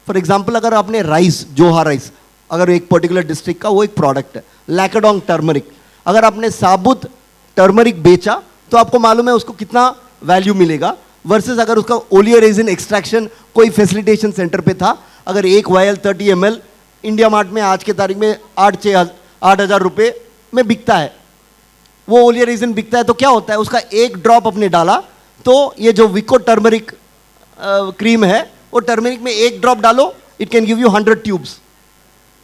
For example अगर आपने राइस, जोहा राइस, अगर एक पर्टिकुलर डिस्ट्रिक्ट का वो एक प्रोडक्ट है. लैकाडोंग turmeric, अगर आपने साबुत टर्मरिक बेचा तो आपको मालूम है उसको कितना वैल्यू मिलेगा, वर्सेस अगर उसका ओलियोरेजिन एक्सट्रैक्शन कोई फैसिलिटेशन सेंटर पे था, अगर एक वायल 30 ml इंडिया मार्ट में आज के तारीख में 8,000 रुपये में बिकता है, वो ओलियोरेजिन बिकता है, तो क्या होता है, उसका एक ड्रॉप आपने डाला तो ये जो विको टर्मरिक क्रीम है, वो टर्मरिक में एक ड्रॉप डालो, it can give you 100 tubes.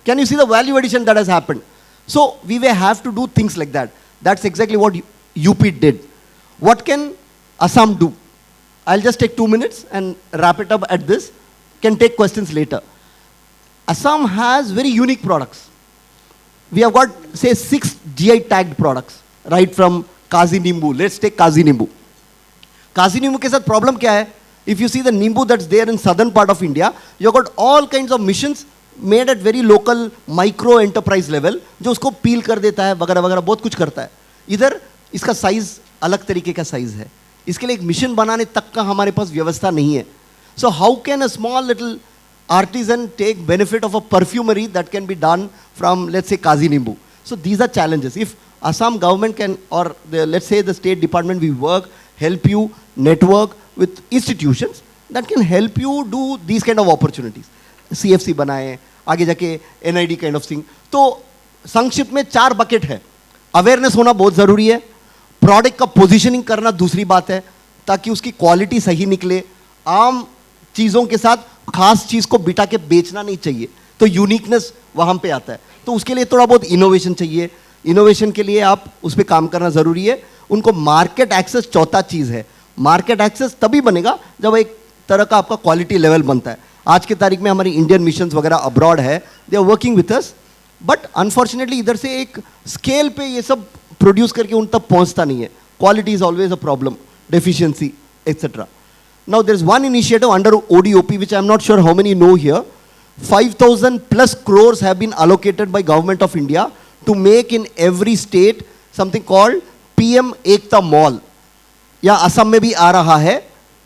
Can you see the value addition that has happened? So we will have to do things like that. That's exactly what UP did. What can Assam do? I'll just take 2 minutes and wrap it up at this. Can take questions later. Assam has very unique products. We have got, say, 6 GI tagged products, right from Kazi Nimbu. Let's take Kazi Nimbu. Kazi Nimbu के साथ problem क्या है? If you see the Nimbu that's there in southern part of India, you have got all kinds of missions made at very local micro enterprise level, जो उसको पील कर देता है वगैरह वगैरह, बहुत कुछ करता है. इधर इसका साइज अलग तरीके का साइज है, इसके लिए एक मिशन बनाने तक का हमारे पास व्यवस्था नहीं है. So how can a small little artisan take benefit of a perfumery that can be done from let's say Kaji nimbu. So these are challenges. If Assam government can, or let's say the state department, we work, help you network with institutions that can help you do these kind of opportunities. CFC बनाए, आगे जाके NID kind of thing. तो संक्षिप्त में 4 bucket है. Awareness होना बहुत ज़रूरी है, प्रोडक्ट का पोजीशनिंग करना दूसरी बात है, ताकि उसकी क्वालिटी सही निकले. आम चीज़ों के साथ खास चीज़ को बिठा के बेचना नहीं चाहिए, तो यूनिकनेस वहाँ पे आता है. तो उसके लिए थोड़ा बहुत इनोवेशन चाहिए. इनोवेशन के लिए आप उस पर काम करना ज़रूरी है. उनको मार्केट एक्सेस चौथा चीज़ है. मार्केट एक्सेस तभी बनेगा जब एक तरह का आपका क्वालिटी लेवल बनता है. आज के तारीख में हमारी इंडियन मिशंस वगैरह अब्रॉड है, they are working with us, but unfortunately इधर से एक स्केल पे ये सब प्रोड्यूस करके उन तक पहुंचता नहीं है. Quality is always a problem, deficiency etcetera. Now there is one initiative under ODOP which I am not sure how many know here. 5,000+ crores have been allocated by Government of India to make in every state something called PM Ekta Mall. या असम में भी आ रहा है,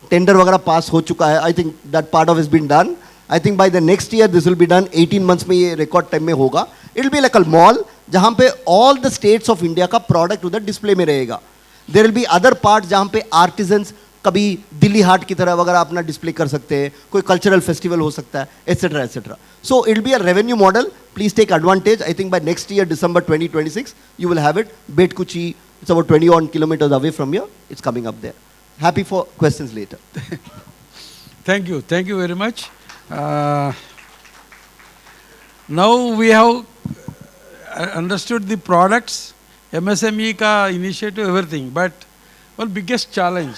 tender वगैरह पास हो चुका है. I think that part of is been done. I think by the next year this will be done. 18 months में ये रिकॉर्ड टाइम में होगा. It will be like a mall जहाँ पे all the states of India का product उधर display में रहेगा. There will be other part जहाँ पे आर्टिजन्स कभी दिल्ली हाट की तरह वगैरह अपना डिस्प्ले कर सकते हैं, कोई कल्चरल फेस्टिवल हो सकता है, etcetera etcetera. So it be a revenue model. Please take advantage. I think by next year December 2026 you will have it. Betkuchi, it's about 21 kilometers away from here. It's coming up there. Happy for questions later. Thank you very much. Now we have understood the products, MSME ka initiative, everything, but One biggest challenge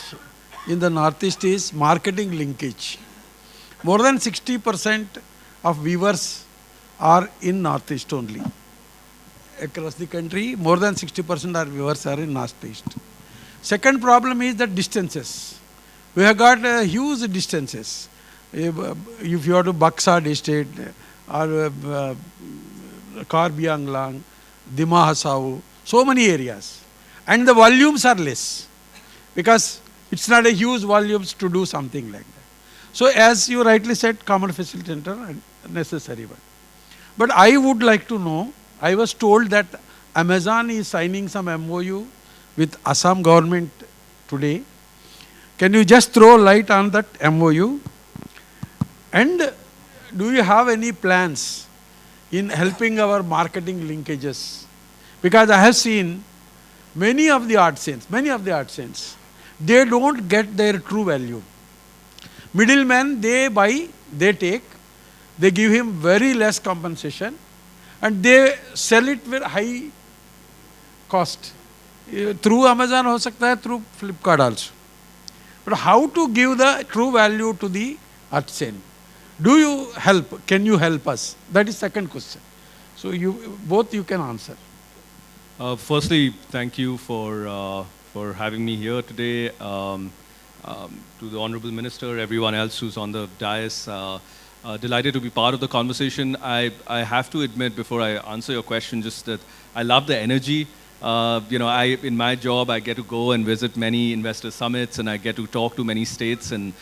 in the Northeast is marketing linkage. More than 60% of viewers are in Northeast only. Across the country, more than 60% of viewers are in Northeast. Second problem is the distances. We have got huge distances. If you are to Buxar district or Karbi Anglang, Dima Hasau, so many areas. And the volumes are less because it's not a huge volumes to do something like that. So as you rightly said, common facility center and necessary one. But I would like to know, I was told that Amazon is signing some MOU with Assam government today. Can you just throw light on that MOU? And do you have any plans in helping our marketing linkages? Because I have seen many of the artisans, they don't get their true value. Middlemen, they buy, they take, they give him very less compensation and they sell it with high cost. Through Amazon ho sakta hai, through Flipkart also. But how to give the true value to the artisan? Do you help? Can you help us? That is second question. So both you can answer. Firstly, thank you for having me here today. To the Honorable Minister, everyone else who's on the dais, delighted to be part of the conversation. I have to admit before I answer your question just that I love the energy. In my job, I get to go and visit many investor summits and I get to talk to many states and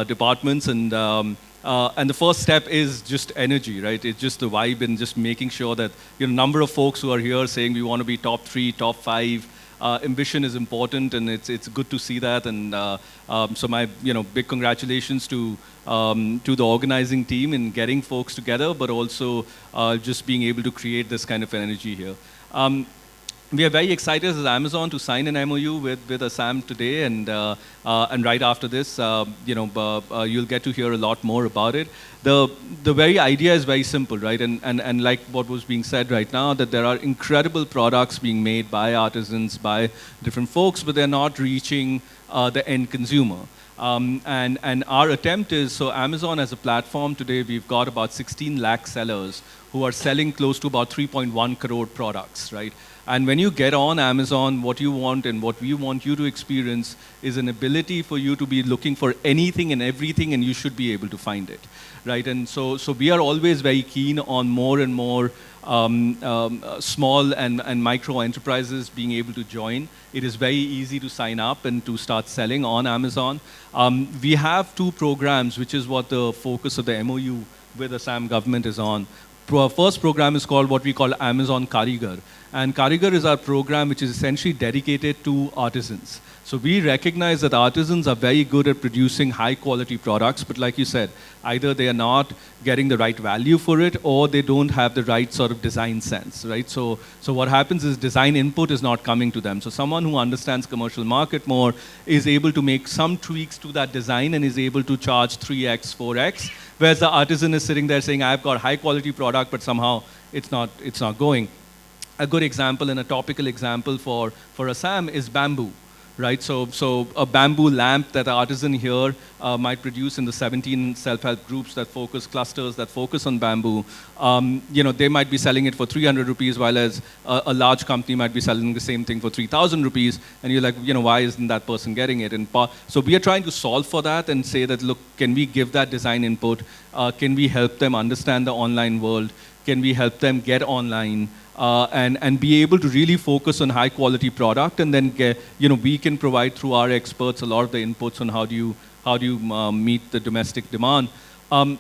departments and the first step is just energy, right? It's just the vibe and just making sure that, number of folks who are here saying we want to be top 3, top 5, ambition is important and it's good to see that. And so my, big congratulations to the organizing team in getting folks together, but also just being able to create this kind of energy here. We are very excited as Amazon to sign an MOU with Assam today, and right after this, you'll get to hear a lot more about it. The very idea is very simple, right? And like what was being said right now, that there are incredible products being made by artisans, by different folks, but they're not reaching the end consumer. And our attempt is, so Amazon as a platform today, we've got about 16 lakh sellers who are selling close to about 3.1 crore products, right? And when you get on Amazon, what you want and what we want you to experience is an ability for you to be looking for anything and everything, and you should be able to find it, right? And so we are always very keen on more and more small and micro enterprises being able to join. It is very easy to sign up and to start selling on Amazon. We have 2 programs, which is what the focus of the MOU with the Assam government is on. Our first program is called what we call Amazon Karigar. And Karigar is our program which is essentially dedicated to artisans. So we recognize that artisans are very good at producing high quality products, but like you said, either they are not getting the right value for it or they don't have the right sort of design sense, right? So what happens is design input is not coming to them. So someone who understands commercial market more is able to make some tweaks to that design and is able to charge 3x, 4x, whereas the artisan is sitting there saying, I've got high quality product, but somehow it's not going. A good example and a topical example for Assam is bamboo. Right, so a bamboo lamp that an artisan here might produce in the 17 self-help groups that focus, clusters that focus on bamboo, they might be selling it for 300 rupees, while as a large company might be selling the same thing for 3,000 rupees, and you're like, why isn't that person getting it? And so we are trying to solve for that and say that, look, can we give that design input? Can we help them understand the online world? Can we help them get online? And be able to really focus on high quality product, and then we can provide through our experts a lot of the inputs on how do you meet the domestic demand. An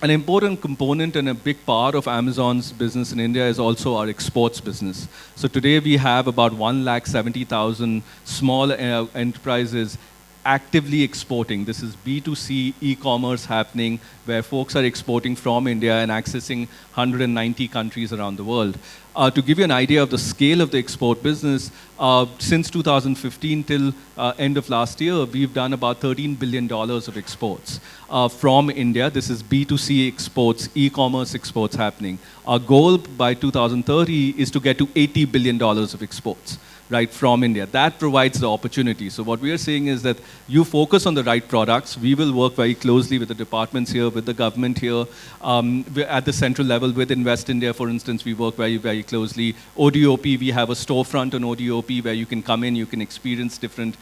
important component and a big part of Amazon's business in India is also our exports business. So today we have about 170,000 small enterprises actively exporting. This is B2C e-commerce happening where folks are exporting from India and accessing 190 countries around the world. To give you an idea of the scale of the export business, since 2015 till end of last year, we've done about $13 billion of exports from India. This is B2C exports, e-commerce exports happening. Our goal by 2030 is to get to $80 billion of exports. right, from India. That provides the opportunity. So what we are saying is that you focus on the right products. We will work very closely with the departments here, with the government here. At the central level with Invest India, for instance, we work very, very closely. ODOP, we have a storefront on ODOP where you can come in, you can experience different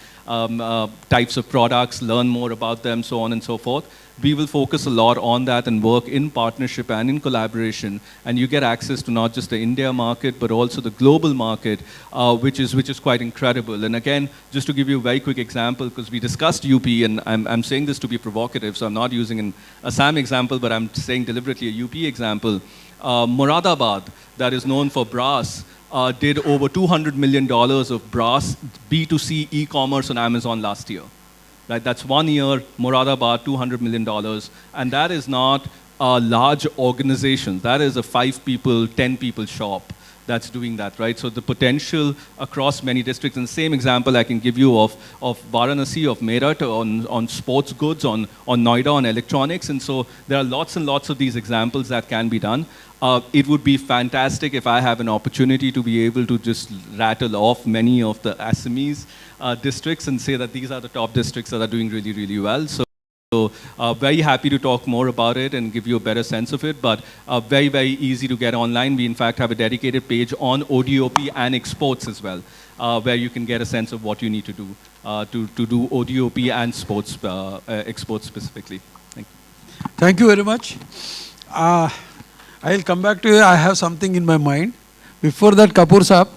types of products, learn more about them, so on and so forth. We will focus a lot on that and work in partnership and in collaboration, and you get access to not just the India market, but also the global market, which is quite incredible. And again, just to give you a very quick example, because we discussed UP, and I'm saying this to be provocative, so I'm not using an Assam example, but I'm saying deliberately a UP example. Moradabad, that is known for brass, did over $200 million of brass B2C e-commerce on Amazon last year. Right, that's 1 year, Moradabad, $200 million. And that is not a large organization. That is a 5 people, 10 people shop that's doing that, right? So the potential across many districts, and same example I can give you of Varanasi, of Meerut, on sports goods, on Noida, on electronics. And so there are lots and lots of these examples that can be done. It would be fantastic if I have an opportunity to be able to just rattle off many of the SMEs districts and say that these are the top districts that are doing really, really well. So very happy to talk more about it and give you a better sense of it, but very, very easy to get online. We in fact have a dedicated page on ODOP and exports as well, where you can get a sense of what you need to do to do ODOP and sports exports specifically. Thank you. Thank you very much. I'll come back to you. I have something in my mind. Before that, Kapoor Saab,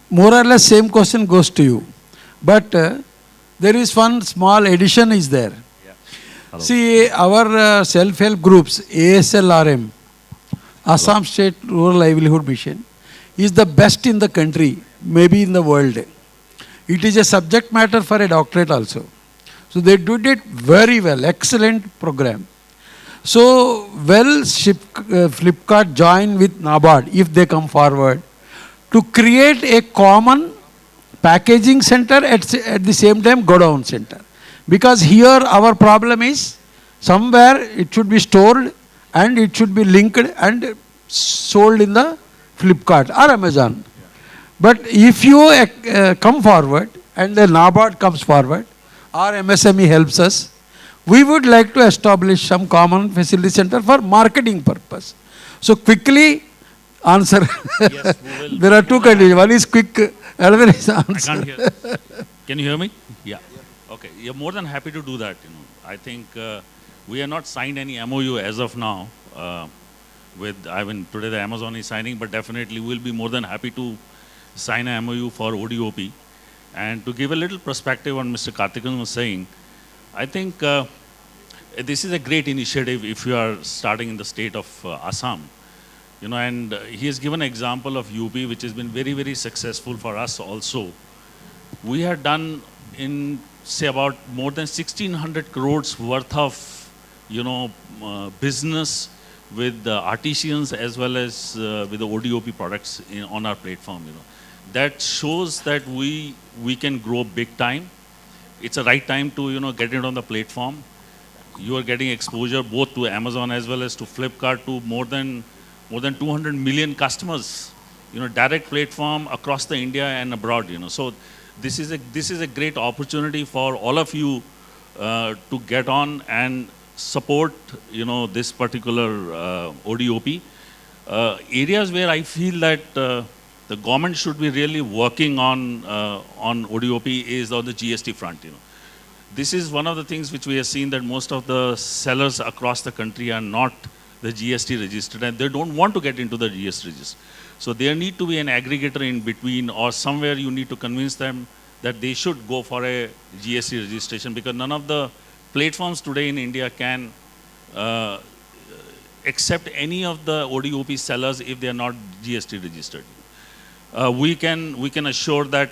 more or less same question goes to you. But there is one small addition is there. Yeah. See, our self-help groups, ASLRM, Assam State Rural Livelihood Mission, is the best in the country, maybe in the world. It is a subject matter for a doctorate also. So they did it very well, excellent program. So, Flipkart join with NABARD, if they come forward, to create a common packaging center at the same time godown center. Because here our problem is, somewhere it should be stored and it should be linked and sold in the Flipkart or Amazon. But if you come forward and the NABARD comes forward, or MSME helps us, we would like to establish some common facility center for marketing purpose. So quickly answer. Yes, we will. There are two conditions. One is quick, another is answer. I can't hear. Can you hear me? Yeah. Okay. You're more than happy to do that. I think we have not signed any MOU as of now. Today the Amazon is signing, but definitely we'll be more than happy to sign a MOU for ODOP. And to give a little perspective on Mr. Karthikeyan was saying, I think this is a great initiative if you are starting in the state of Assam. And he has given an example of UP, which has been very, very successful for us also. We had done in, say, about more than 1,600 crores worth of, business with the artisans as well as with the ODOP products on our platform. That shows that we can grow big time. It's a right time to, get it on the platform. You are getting exposure both to Amazon as well as to Flipkart, to more than 200 million customers, direct platform across the India and abroad, So this is a great opportunity for all of you to get on and support, this particular ODOP. Areas where I feel that the government should be really working on ODOP is on the GST front. This is one of the things which we have seen, that most of the sellers across the country are not the GST registered, and they don't want to get into the GST register. So there need to be an aggregator in between, or somewhere you need to convince them that they should go for a GST registration, because none of the platforms today in India can accept any of the ODOP sellers if they are not GST registered. We can assure that,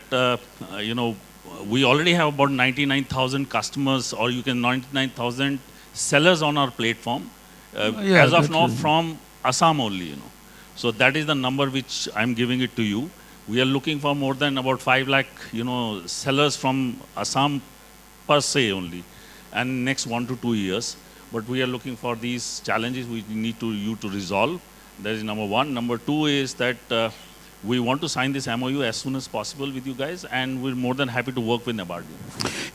we already have about 99,000 customers, or 99,000 sellers on our platform, as of now from Assam only, So that is the number which I'm giving it to you. We are looking for more than about 5 lakh, sellers from Assam per se only, and next 1 to 2 years. But we are looking for these challenges we need you to resolve. That is number one. Number two is that we want to sign this MOU as soon as possible with you guys, and we're more than happy to work with NABARD.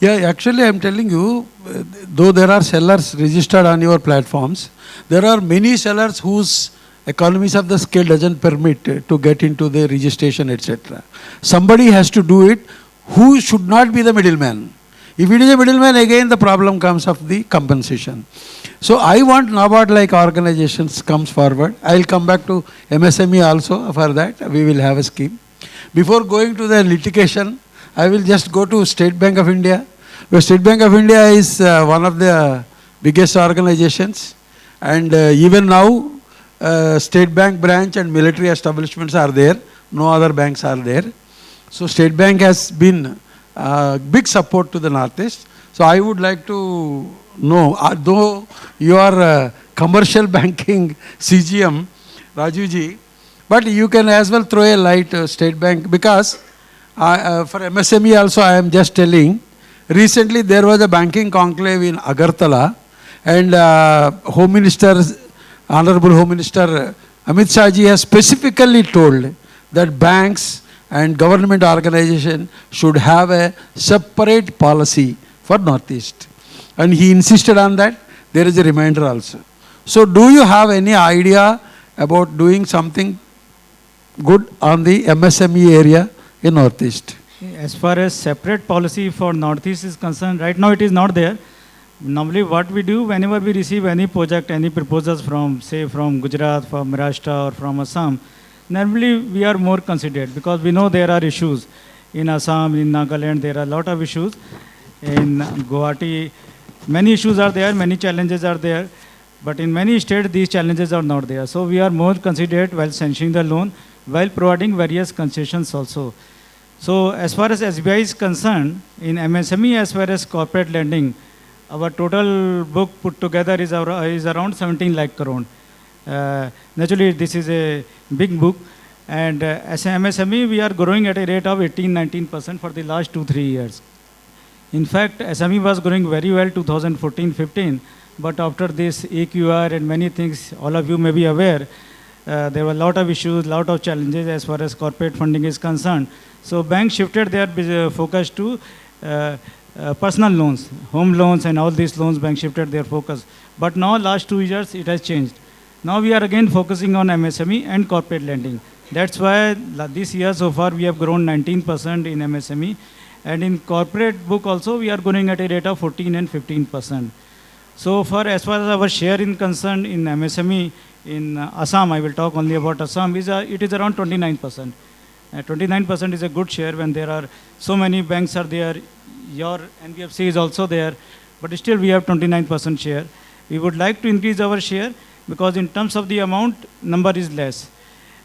Yeah, actually, I'm telling you, though there are sellers registered on your platforms, there are many sellers whose economies of the scale doesn't permit to get into the registration, etc. Somebody has to do it who should not be the middleman. If it is a middleman, again the problem comes of the compensation. So I want NABARD like organizations comes forward. I will come back to MSME also for that. We will have a scheme. Before going to the litigation, I will just go to State Bank of India. The State Bank of India is one of the biggest organizations, and even now State Bank branch and military establishments are there. No other banks are there. So State Bank has been big support to the Northeast. So I would like to know, though you are commercial banking CGM, Rajuji, but you can as well throw a light State Bank, because for MSME also I am just telling, recently there was a banking conclave in Agartala, and Home Minister, Honorable Home Minister Amit Shah ji has specifically told that banks and government organization should have a separate policy for Northeast. And he insisted on that. There is a reminder also. So do you have any idea about doing something good on the MSME area in Northeast? As far as separate policy for Northeast is concerned, right now it is not there. Normally what we do, whenever we receive any project, any proposals from, say, from Gujarat, from Maharashtra or from Assam, normally we are more considerate, because we know there are issues. In Assam, in Nagaland, there are a lot of issues. In Guwahati, many issues are there, many challenges are there. But in many states, these challenges are not there. So we are more considerate while sanctioning the loan, while providing various concessions also. So as far as SBI is concerned, in MSME as well as corporate lending, our total book put together is around 17 lakh crore. Naturally, this is a big book. And as an MSME, we are growing at a rate of 18-19% for the last 2-3 years. In fact, SME was growing very well 2014-15, but after this AQR and many things, all of you may be aware, there were a lot of issues, lot of challenges as far as corporate funding is concerned. So banks shifted their focus to personal loans, home loans and all these loans, banks shifted their focus. But now last 2 years, it has changed. Now we are again focusing on MSME and corporate lending. That's why this year so far we have grown 19% in MSME. And in corporate book also, we are growing at a rate of 14 and 15%. So far, as far as our share in concern in MSME, in Assam, I will talk only about Assam, it is around 29%. 29% is a good share when there are so many banks are there. Your NBFC is also there, but still we have 29% share. We would like to increase our share, because in terms of the amount, number is less.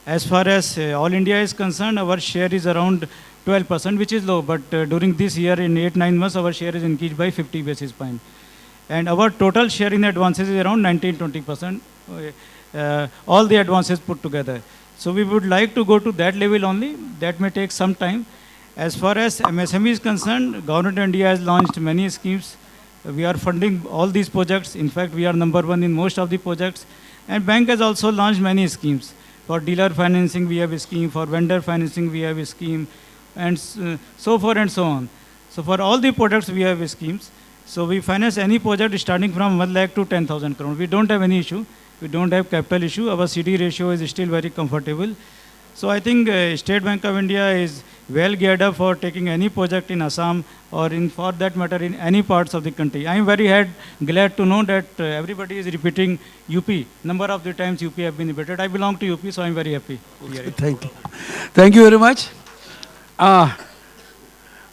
As far as all India is concerned, our share is around 12%, which is low, but during this year, in 8-9 months, our share is increased by 50 basis points. And our total share in advances is around 19-20%, all the advances put together. So we would like to go to that level only. That may take some time. As far as MSME is concerned, Government of India has launched many schemes. We are funding all these projects. In fact, we are number one in most of the projects. And bank has also launched many schemes. For dealer financing, we have a scheme. For vendor financing, we have a scheme. And so forth and so on. So for all the products, we have schemes. So we finance any project starting from 1 lakh to 10,000 crore. We don't have any issue. We don't have capital issue. Our CD ratio is still very comfortable. So I think State Bank of India is well geared up for taking any project in Assam or for that matter in any parts of the country. I am very glad to know that everybody is repeating UP. Number of the times UP have been repeated. I belong to UP, so I am very happy. Thank you. Thank you very much.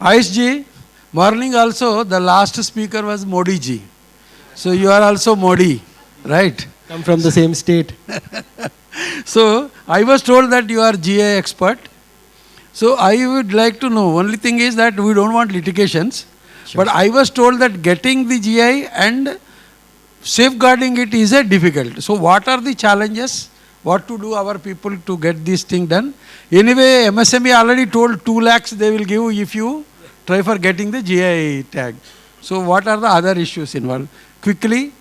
Aish ji, morning also the last speaker was Modi ji. So you are also Modi, right? Come from the same state. So I was told that you are GI expert. So I would like to know, only thing is that we don't want litigations. Sure. But I was told that getting the GI and safeguarding it is a difficult. So what are the challenges? What to do our people to get this thing done? Anyway, MSME already told 2 lakhs they will give if you try for getting the GI tag. So what are the other issues involved? Quickly.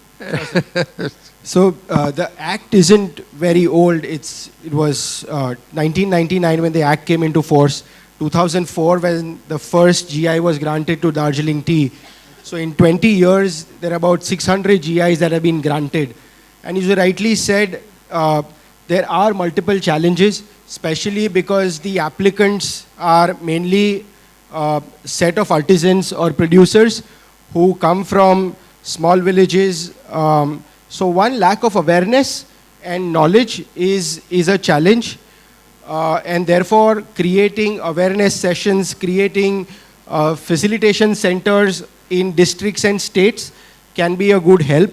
So the act isn't very old. It was 1999 when the act came into force. 2004 when the first GI was granted to Darjeeling tea. So in 20 years, there are about 600 GIs that have been granted. And as you rightly said, there are multiple challenges, especially because the applicants are mainly set of artisans or producers who come from small villages. So one, lack of awareness and knowledge is a challenge. And therefore, creating awareness sessions, creating facilitation centers in districts and states can be a good help.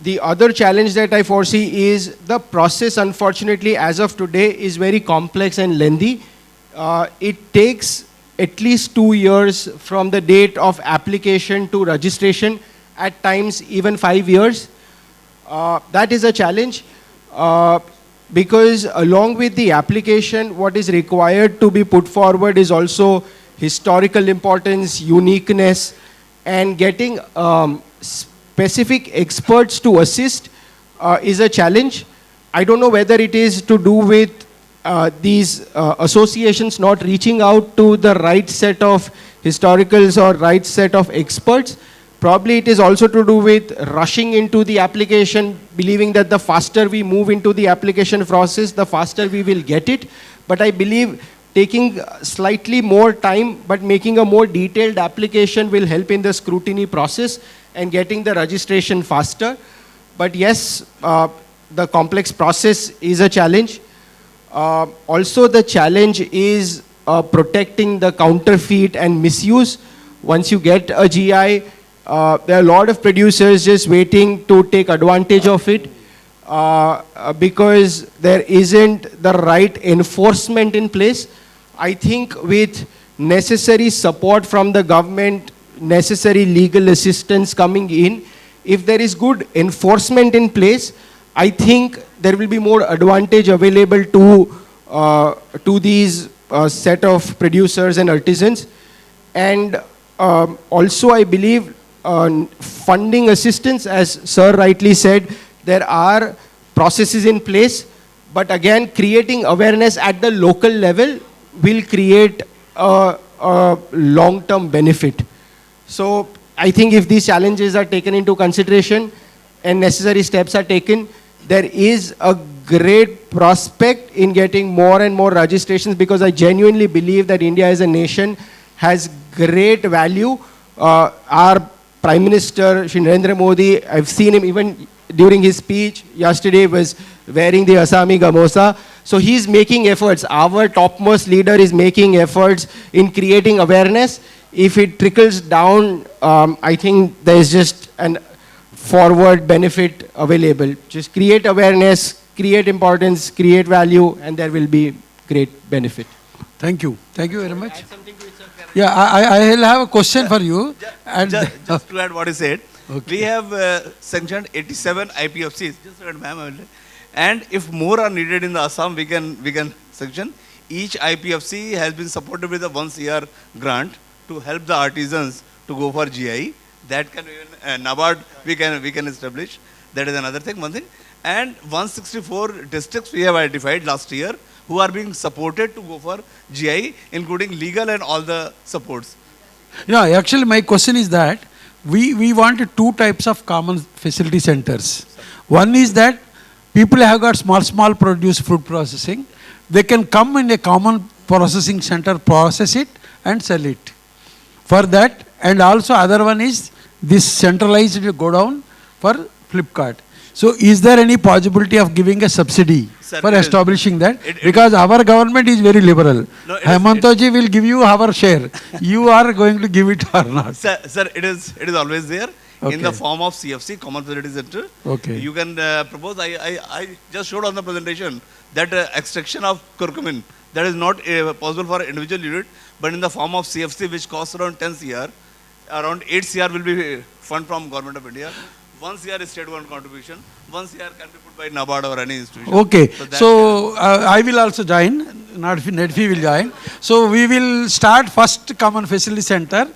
The other challenge that I foresee is the process, unfortunately, as of today, is very complex and lengthy. It takes at least 2 years from the date of application to registration, at times even 5 years. That is a challenge because along with the application, what is required to be put forward is also historical importance, uniqueness, and getting specific experts to assist is a challenge. I don't know whether it is to do with these associations not reaching out to the right set of historicals or right set of experts. Probably it is also to do with rushing into the application, believing that the faster we move into the application process, the faster we will get it. But I believe taking slightly more time, but making a more detailed application will help in the scrutiny process and getting the registration faster. But yes, the complex process is a challenge. Also, the challenge is protecting the counterfeit and misuse. Once you get a GI, there are a lot of producers just waiting to take advantage of it because there isn't the right enforcement in place. I think with necessary support from the government, necessary legal assistance coming in, if there is good enforcement in place, I think there will be more advantage available to these set of producers and artisans. And also I believe funding assistance, as sir rightly said, there are processes in place, but again, creating awareness at the local level will create a long-term benefit. So I think if these challenges are taken into consideration and necessary steps are taken, there is a great prospect in getting more and more registrations, because I genuinely believe that India as a nation has great value. Our Prime Minister, Shri Narendra Modi, I've seen him even during his speech yesterday was wearing the Assami gamosa. So he's making efforts. Our topmost leader is making efforts in creating awareness. If it trickles down, I think there's just an forward benefit available. Just create awareness, create importance, create value, and there will be great benefit. Thank you. Thank you very much. Yeah, I will have a question for you. Just to add what he said, Okay. we have sanctioned 87 IPFCs. Just a minute, ma'am. And if more are needed in the Assam, we can sanction. Each IPFC has been supported with a 1 CR grant to help the artisans to go for GI. That can even NABARD we can establish. That is another thing. One thing. And 164 districts we have identified last year who are being supported to go for GI, including legal and all the supports. Yeah, actually my question is that we wanted 2 types of common facility centers. One is that people have got small produce food processing. They can come in a common processing center, process it and sell it. For that, and also other one is this centralized godown for Flipkart. So is there any possibility of giving a subsidy for establishing that? Because our government is very liberal. No, Hemantoji will give you our share. You are going to give it or not? Sir, it is always there in Okay. the form of CFC, Common Facility Center. Okay. You can propose. I just showed on the presentation that extraction of curcumin, that is not possible for individual unit, but in the form of CFC, which costs around 10 CR, around 8 CR will be fund from Government of India. 1 CR is state government contribution. 1 CR can be put by NABARD or any institution. Okay, that so I will also join, Nedfi will join. So we will start first common facility center.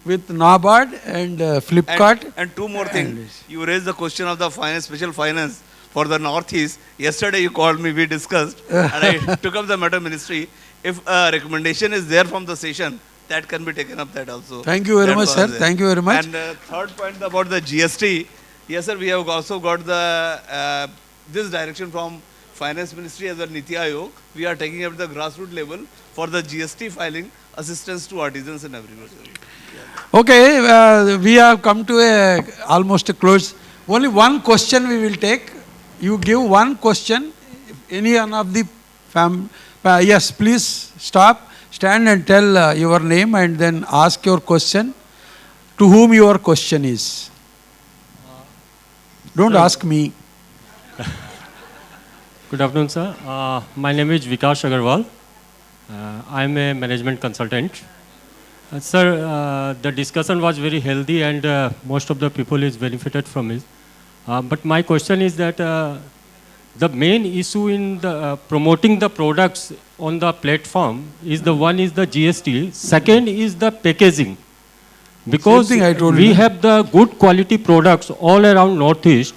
with NABARD and Flipkart. And two more things. You raised the question of the finance, special finance for the Northeast. Yesterday you called me, we discussed, and I took up the matter ministry. If a recommendation is there from the session, that can be taken up that also. Thank you very much, sir. Thank you very much. And third point about the GST. Yes, sir, we have also got the this direction from Finance Ministry as well Niti Aayog. We are taking up the grassroots level for the GST filing assistance to artisans and everywhere. Okay, we have come to almost a close. Only one question we will take. You give one question. Any one of the yes, please stop, stand and tell your name and then ask your question. To whom your question is? Don't ask me. Good afternoon, sir. My name is Vikas Agarwal. I am a management consultant. Sir, the discussion was very healthy and most of the people is benefited from it. But my question is that the main issue in the, promoting the products on the platform is the one is the GST, second is the packaging. Because we have the good quality products all around Northeast,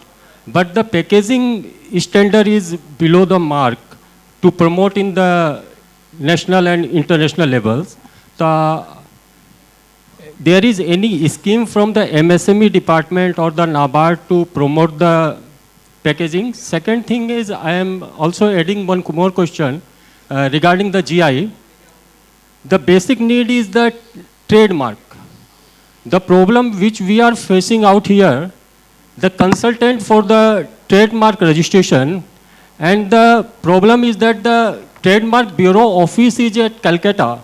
but the packaging standard is below the mark to promote in the national and international levels. There is any scheme from the MSME department or the NABARD to promote the packaging? Second thing is, I am also adding one more question regarding the GI. The basic need is the trademark. The problem which we are facing out here, the consultant for the trademark registration, and the problem is that the Trademark Bureau office is at Calcutta.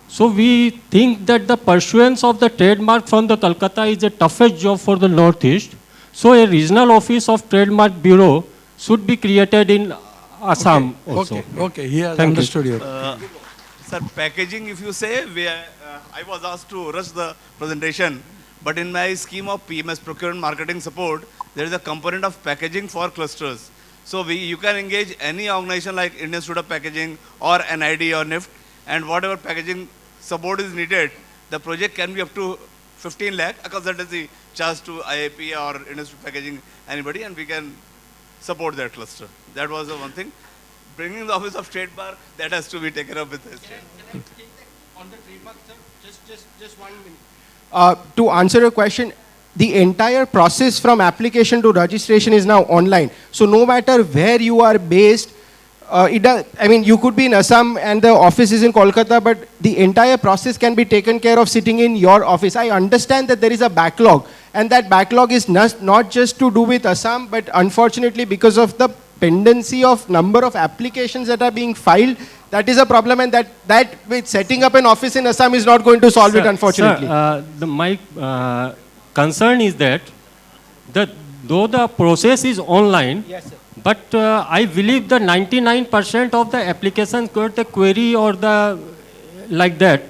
So we think that the pursuance of the trademark from the Calcutta is the toughest job for the Northeast. So a regional office of Trademark Bureau should be created in Assam also. Okay, he has understood you. Sir, packaging, if you say, I was asked to rush the presentation, but in my scheme of PMS, Procurement Marketing Support, there is a component of packaging for clusters. So you can engage any organization like Indian Institute of Packaging or NID or NIFT, and whatever packaging support is needed, the project can be up to 15 lakh, a consultancy charge to IIP or Indian Institute of Packaging, anybody, and we can support that cluster. That was the one thing. Bringing the Office of Trademark, that has to be taken up with the state. On the trademark, sir, just 1 minute. To answer your question, the entire process from application to registration is now online. So no matter where you are based, you could be in Assam and the office is in Kolkata, but the entire process can be taken care of sitting in your office. I understand that there is a backlog, and that backlog is not just to do with Assam, but unfortunately because of the pendency of number of applications that are being filed, that is a problem, and that with setting up an office in Assam is not going to solve it, unfortunately. Sir, my concern is that though the process is online, yes, sir, but I believe the 99% of the applications got the query or the like that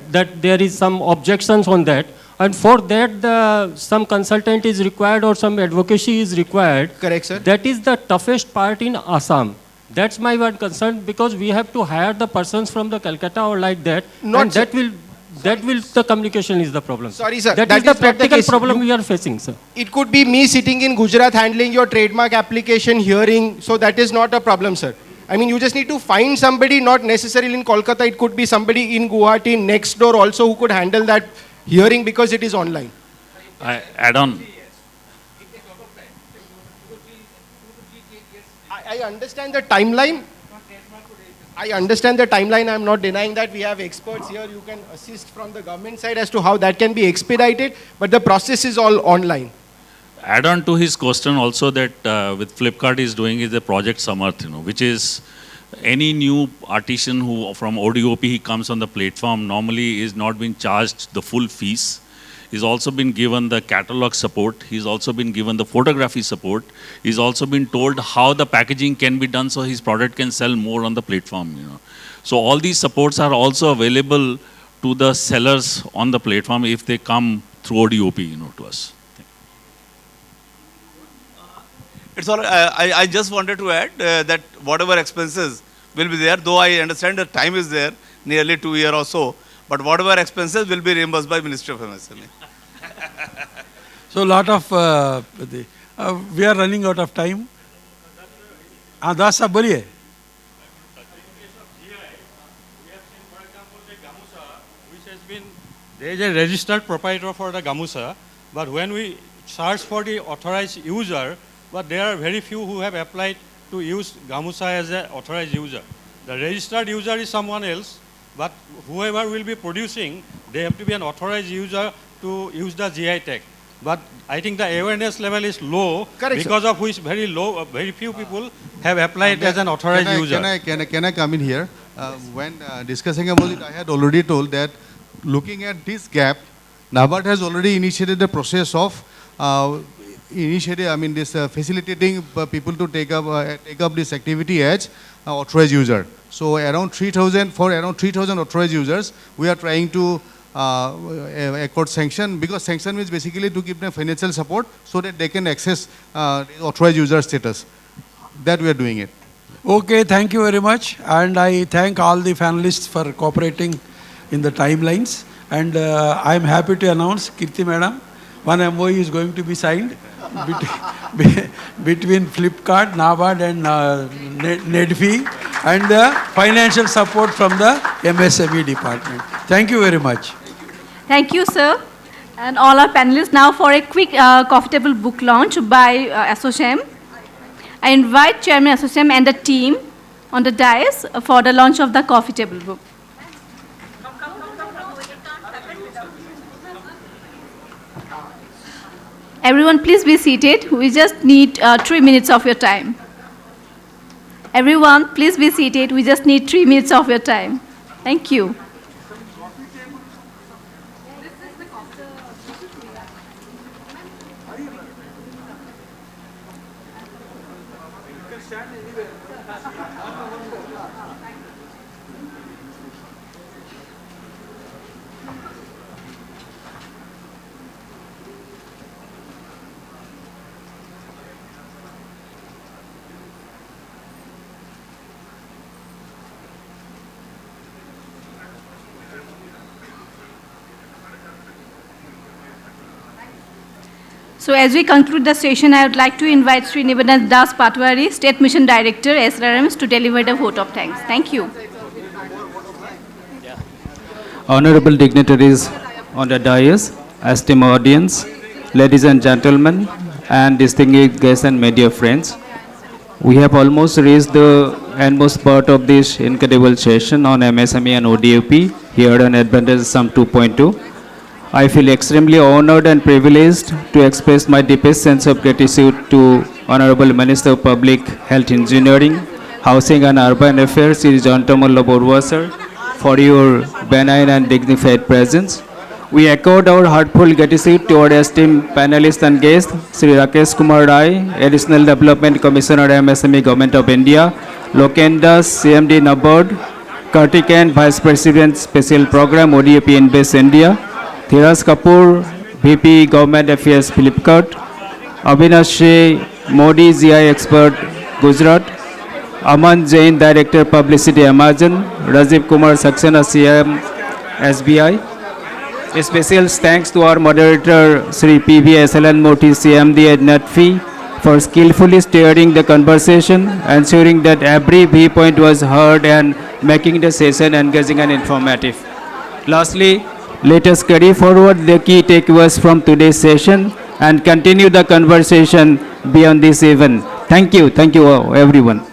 there is some objections on that. And for that, some consultant is required or some advocacy is required. Correct, sir. That is the toughest part in Assam. That's my one concern, because we have to hire the persons from the Calcutta or like that. And the communication is the problem. Sorry, sir. That is the practical problem we are facing, sir. It could be me sitting in Gujarat handling your trademark application hearing, so that is not a problem, sir. I mean, you just need to find somebody, not necessarily in Kolkata. It could be somebody in Guwahati next door also who could handle that hearing because it is online. I add on. I understand the timeline. I understand the timeline. I'm not denying that. We have experts here. You can assist from the government side as to how that can be expedited. But the process is all online. Add on to his question also that with Flipkart is doing is the project Samarth, which is any new artisan who from ODOP he comes on the platform normally is not being charged the full fees. He's also been given the catalog support. He's also been given the photography support. He's also been told how the packaging can be done so his product can sell more on the platform. So all these supports are also available to the sellers on the platform if they come through ODOP, to us. It's all. I just wanted to add that whatever expenses will be there, though I understand the time is there, nearly 2 years or so, But whatever expenses will be reimbursed by Ministry of MSME. So lot of, we are running out of time. दास साहब बोलिए. There is a registered proprietor for the gamusa, but when we search for the authorized user, but there are very few who have applied to use gamusa as an authorized user. The registered user is someone else, but whoever will be producing, they have to be an authorized user to use the GI tag. But I think the awareness level is low, because of which very few people have applied as an authorized user. Can I come in here? When discussing about it, I had already told that looking at this gap, NABARD has already initiated the process of facilitating people to take up this activity as authorized user. So around 3,000 authorized users, we are trying to accord sanction, because sanction means basically to give them financial support so that they can access authorized user status. That we are doing it. Okay, thank you very much, and I thank all the panelists for cooperating in the timelines. And I am happy to announce, Kirti Madam, one MOU is going to be signed between Flipkart, NABARD and NEDFI, and the financial support from the MSME department. Thank you very much. Thank you, sir. And all our panelists, now for a quick coffee table book launch by Assam. I invite Chairman Assam and the team on the dais for the launch of the coffee table book. Everyone, please be seated. We just need 3 minutes of your time. Everyone, please be seated. We just need 3 minutes of your time. Thank you. So as we conclude the session, I would like to invite Sri Nivedana Das Patwari, State Mission Director, SRMs, to deliver the vote of thanks. Thank you. Honorable dignitaries on the dais, esteemed audience, ladies and gentlemen, and distinguished guests and media friends, we have almost reached the endmost part of this incredible session on MSME and ODOP here on Assam 2.0. I feel extremely honored and privileged to express my deepest sense of gratitude to Honorable Minister of Public Health Engineering, Housing and Urban Affairs, Sri Jantamalla Borua sir, for your benign and dignified presence. We accord our heartfelt gratitude to our esteemed panelists and guests, Sri Rakesh Kumar Rai, Additional Development Commissioner, MSME Government of India, Lokendas, CMD NABARD, Kartiken, Vice President, Special Program, ODOP Invest India, Thiras Kapoor, VP Government Affairs Flipkart, Avinash Shea, Modi GI Expert Gujarat, Aman Jain, Director Publicity Amazon, Rajiv Kumar Saxena, CM SBI. A special thanks to our moderator Sri PV SLN Moti, CMD at NEDFI, for skillfully steering the conversation, ensuring that every viewpoint was heard and making the session engaging and informative. Lastly, let us carry forward the key takeaways from today's session and continue the conversation beyond this event. Thank you everyone.